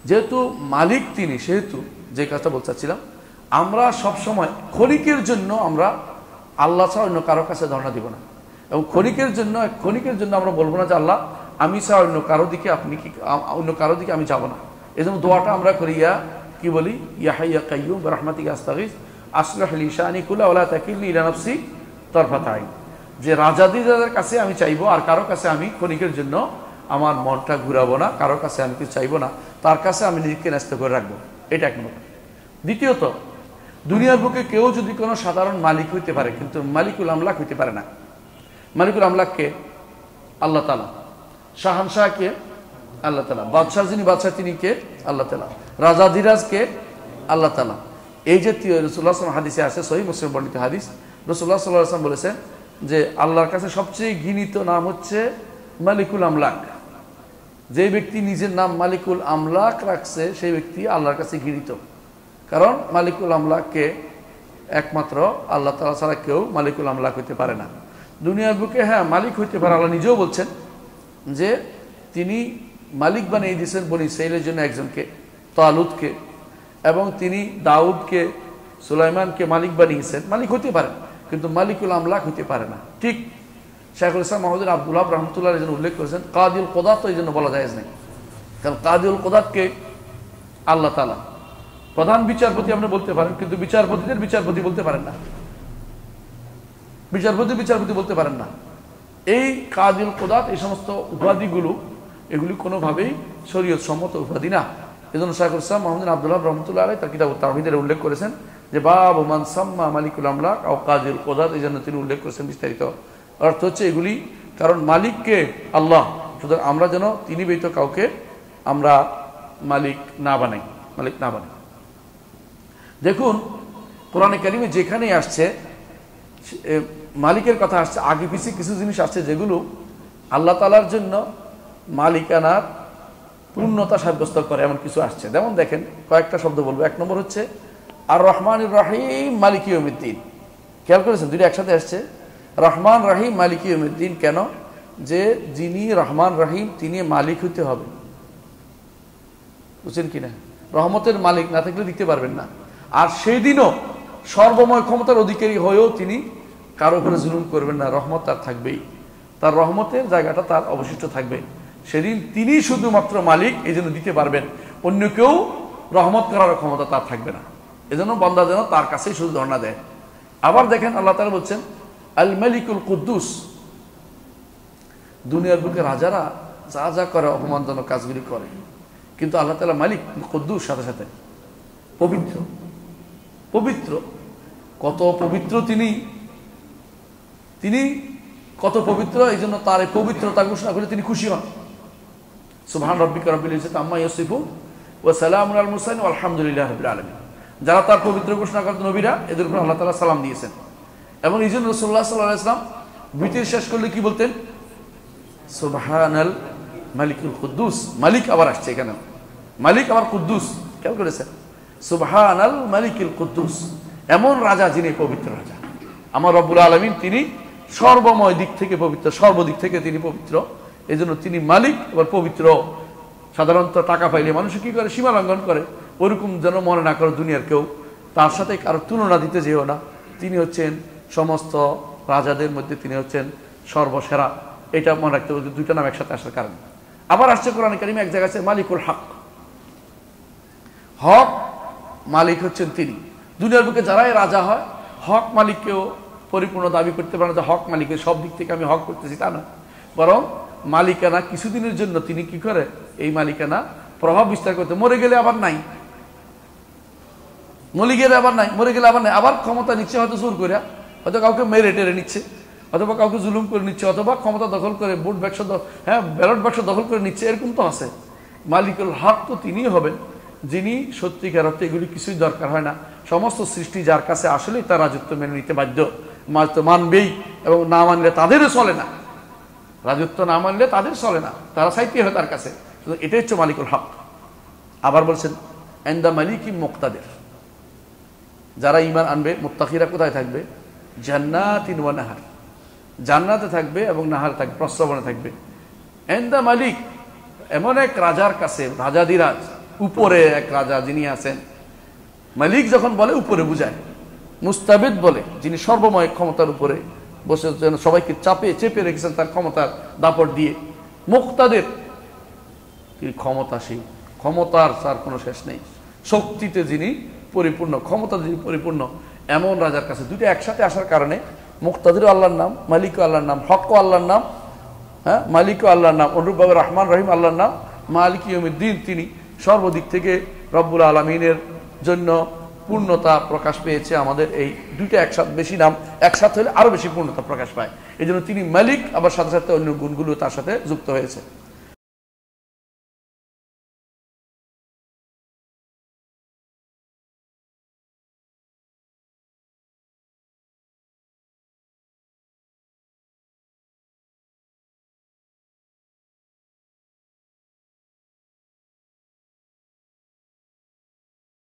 [SPEAKER 1] যেহেতু মালিক তিনি, সেহেতু যে কাজটা বলতে চাচ্ছিলাম, আমরা সব সময় ক্ষণিকের জন্য আমরা আল্লাহ ছাড়া অন্য কারো কাছে ধারণা দিব না, এবং ক্ষণিকের জন্য আমরা বলবো না যে আল্লাহ আমি ছাড়া অন্য কারো দিকে আপনি কি, অন্য কারো দিকে আমি যাব না। এই জন্য দোয়াটা আমরা করি, কি বলি, ইয়া হাইয়্যু ইয়া কাইয়্যুম বিরহমাতিকা আস্তাগীথ আসলিহ লি শানি কুল্লাহু ওয়া লা তাকিলনি ইলা নাফসি তারফাত আইন। যে রাজাদের কাছে আমি চাইবো, আর কারো কাছে আমি ক্ষণিকের জন্য আমার মনটা ঘুরাবো না, কারো কাছে আমি কিছু চাইবো না, তার কাছে আমি নিজেকে ন্যস্ত করে রাখবো। এটা এক নম্বর। দ্বিতীয়ত, দুনিয়ার বুকে কেউ যদি কোনো সাধারণ মালিক হইতে পারে, কিন্তু মালিকুল আমলাক হইতে পারে না। মালিকুল আমলাককে আল্লাহ তাআলা, শাহানশাহ কে আল্লাহ তাআলা, বাদশাহ যিনি বাদশাহ তিনি কে আল্লাহ তাআলা, রাজাধিরাজ কে আল্লাহ তাআলা। এই জাতীয় রাসূলুল্লাহ সাল্লাল্লাহু আলাইহি ওয়াসাল্লাম হাদিসে আছে, সহিহ মুসলিম বর্ণিত হাদিস, রাসূলুল্লাহ সাল্লাল্লাহু আলাইহি ওয়াসাল্লাম বলেছেন যে আল্লাহর কাছে সবচেয়ে ঘৃণিত নাম হচ্ছে মালিকুল আমলাক। যে ব্যক্তি নিজের নাম মালিকুল আমলাক রাখছে সেই ব্যক্তি আল্লাহর কাছে ঘৃণিত, কারণ মালিকুল আমলাককে একমাত্র আল্লাহ তাআলা ছাড়া কেউ মালিকুল আমলাক হইতে পারে না। দুনিয়ার বুকে হ্যাঁ মালিক হইতে পারে, আল্লাহ নিজেও বলছেন যে তিনি মালিক বানিয়ে দিয়েছেন বনি ইসরাঈলের জন্য একজনকে, তালুতকে, এবং তিনি দাউদকে, সুলাইমানকে মালিক বানিয়েছেন, মালিক হইতে পারেন, কিন্তু মালিকুল আমলাক হইতে পারে না। ঠিক শাইখুল ইসলাম মাহমুদ আব্দুল ওয়াহাব রাহমাতুল্লাহ আলাইহি উল্লেখ করেছেন, কাদিউল কুদাত তো এই জন্য বলা যায় না, কারণ কাদিউল কুদাতকে আল্লাহ তাআলা প্রধান বিচারপতি আপনি বলতে পারেন, কিন্তু বিচারপতিদের বিচারপতি বলতে পারেন না, বিচারপতি বলতে পারেন না। এই কাদিউল কুদাত, এই সমস্ত উপাধিগুলো, এগুলি কোনোভাবেই শরীয়ত সম্মত উপাধি না। এজন্য শাইখুল ইসলাম মাহমুদ আব্দুল ওয়াহাব রাহমাতুল্লাহ আলাইহি তার কিতাব তাওহীদের উল্লেখ করেছেন যে বাবু মান সাম্মা মালিকুল আমলাক আও কাদিউল কুদাত, এই জন্য তিনি উল্লেখ করেছেন বিস্তারিত। অর্থ হচ্ছে এগুলি, কারণ মালিককে আল্লাহ, সুতরাং আমরা যেন তিনি ব্যতীত কাউকে আমরা মালিক না বানাই। দেখুন কোরআনে কারিমে যেখানেই আসছে মালিকের কথা আসছে, আগে পিছিয়ে কিছু জিনিস আসছে যেগুলো আল্লাহ তাআলার জন্য মালিকানার পূর্ণতা সাব্যস্ত করে, এমন কিছু আসছে। যেমন দেখেন, কয়েকটা শব্দ বলবো। এক নম্বর হচ্ছে আর রহমানির রহিম মালিক ইয়াউমিদ্দিন। খেয়াল করেছেন, দুইটা একসাথে আসছে, রহমান রহিম মালিক ইয়াউমিদ্দিন। কেন? যে যিনি রহমান রহিম তিনি মালিক হইতে হবে, বুঝছেন কিনা? রহমতের মালিক না থাকলে দিতে পারবেন না। আর সেই দিনও সর্বময় ক্ষমতার অধিকারী হয়েও তিনি কারো উপরে জুলুম করবেন না, রহমত তার থাকবেই, তার রহমতের জায়গাটা তার অবশিষ্ট থাকবে। সেদিন তিনি শুধুমাত্র মালিক, এই জন্য দিতে পারবেন, অন্য কেউ রহমত করার ক্ষমতা তার থাকবে না। এজন্য বান্দা যেন তার কাছেই শুধু ধর্ণা দেয়। আবার দেখেন আল্লাহ তাআলা বলছেন আল মালিকুল কুদ্দুস। দুনিয়ার বুকে রাজারা যা যা করে অপমানজনক কাজগুলি করে, কিন্তু আল্লাহ তাআলা মালিক কুদ্দুস, সাথে সাথে পবিত্র। কত পবিত্র তিনি কত পবিত্র, এই জন্য তার এই পবিত্রতা ঘোষণা করে তিনি খুশি হন। সুবহান রাব্বিকা রাব্বিল ইজ্জাতি আম্মা ইয়াসিফুন ওয়া সালামুন আলাল মুরসালিন ওয়া আলহামদুলিল্লাহি রাব্বিল আলামিন। যারা তার পবিত্র ঘোষণা করতেন নবীরা, এদের উপর আল্লাহ তাআলা সালাম দিয়েছেন। এবং এই জন্য রাসূলুল্লাহ সাল্লাল্লাহু আলাইহি ওয়াসাল্লাম বিতির শেষ করলে কি বলতেন? সুবহানাল মালিকুল কুদ্দুস। মালিক আবার আসছে এখানে, মালিক আবার কুদ্দুস, খেয়াল করেছেন? সুবহানাল মালিকুল কুদ্দুস, এমন রাজা যিনি পবিত্র রাজা। আমার রব্বুল আলামিন তিনি সর্বময় দিক থেকে পবিত্র, সর্বদিক থেকে তিনি পবিত্র, এই জন্য তিনি মালিক আবার পবিত্র। সাধারণত টাকা পাইলে মানুষ কি করে? সীমা লঙ্ঘন করে। ওরকম যেন মনে না করে দুনিয়ার কেউ, তার সাথে কারো তুলনা দিতে যেও না। তিনি হচ্ছেন সমস্ত রাজাদের মধ্যে তিনি হচ্ছেন সর্বসেরা। এটা মনে রাখতে হবে, দুইটা নাম একসাথে আসার কারণে। আবার আসছে কোরআন কারিমে এক জায়গায় আছে মালিকুল হক। হক মালিক হচ্ছেন তিনি। দুনিয়ার বুকে যারাই রাজা হয়, হক মালিককেও পরিপূর্ণ দাবি করতে পারে যে হক মালিকের সব দিক থেকে আমি হক করতেছি, তা না। বরং মালিকানা কিছুদিনের জন্য তিনি কি করে? এই মালিকানা প্রভাব বিস্তার করতে, মরে গেলে আবার নাই, মরে গেলে আবার নাই, মরে গেলে আবার নাই, আবার ক্ষমতা নিচ্ছে, হয়তো জোর করে, হয়তো কাউকে মেরে টেরে নিচ্ছে, অথবা কাউকে জুলুম করে নিচ্ছে, অথবা ক্ষমতা দখল করে ভোট বাক্স, হ্যাঁ ব্যালট বাক্স দখল করে নিচ্ছে, এরকম তো আছে। মালিকুল হক তো তিনিই হবেন যিনি সত্যিকার অর্থে এগুলি কিছুই দরকার হয় না। সমস্ত সৃষ্টি যার কাছে আসলেই তার রাজত্ব মেনে নিতে বাধ্য, মানবেই, এবং না মানলে তাদেরও চলে না। রাজত্ব না মানলে তাদের চলে না, তারা চাইতে হয় তার কাছে। এটাই হচ্ছে মালিকুল হক। আবার বলছেন ইনদা মালিকি মুক্তাদির, যারা ঈমান আনবে মুত্তাকিরা কোথায় থাকবে? জান্নাতিন ওয়া নাহার, জান্নাতে থাকবে এবং নাহার থাকবে, প্রস্রবণে থাকবে। ইনদা মালিক, এমন এক রাজার কাছে, রাজাদিরাজ, উপরে এক রাজা যিনি আছেন। মালিক যখন বলে উপরে বুঝায়, মুস্তাবিদ বলে যিনি সর্বময় ক্ষমতার উপরে বসে সবাইকে চেপে রেখেছেন তার ক্ষমতার দাপট দিয়ে। মুক্তাদের তিনি ক্ষমতাশীল, ক্ষমতার তার কোনো শেষ নেই, শক্তিতে যিনি পরিপূর্ণ, ক্ষমতা যিনি পরিপূর্ণ, এমন রাজার কাছে। দুটো একসাথে আসার কারণে মুক্তাদিরও আল্লাহর নাম, মালিকও আল্লাহর নাম, হকও আল্লাহর নাম, হ্যাঁ মালিকও আল্লাহর নাম, অনুরূপভাবে রহমান রহিম আল্লাহর নাম, মালিক ইয়াউমিদ্দিন তিনি সর্বদিক থেকে রব্বুল আলামিনের জন্য পূর্ণতা প্রকাশ পেয়েছে। আমাদের এই দুইটা একসাথে, বেশি নাম একসাথে হলে আরো বেশি পূর্ণতা প্রকাশ পায়। এই জন্য তিনি মালিক, আবার সাথে সাথে অন্য গুণগুলো তার সাথে যুক্ত হয়েছে।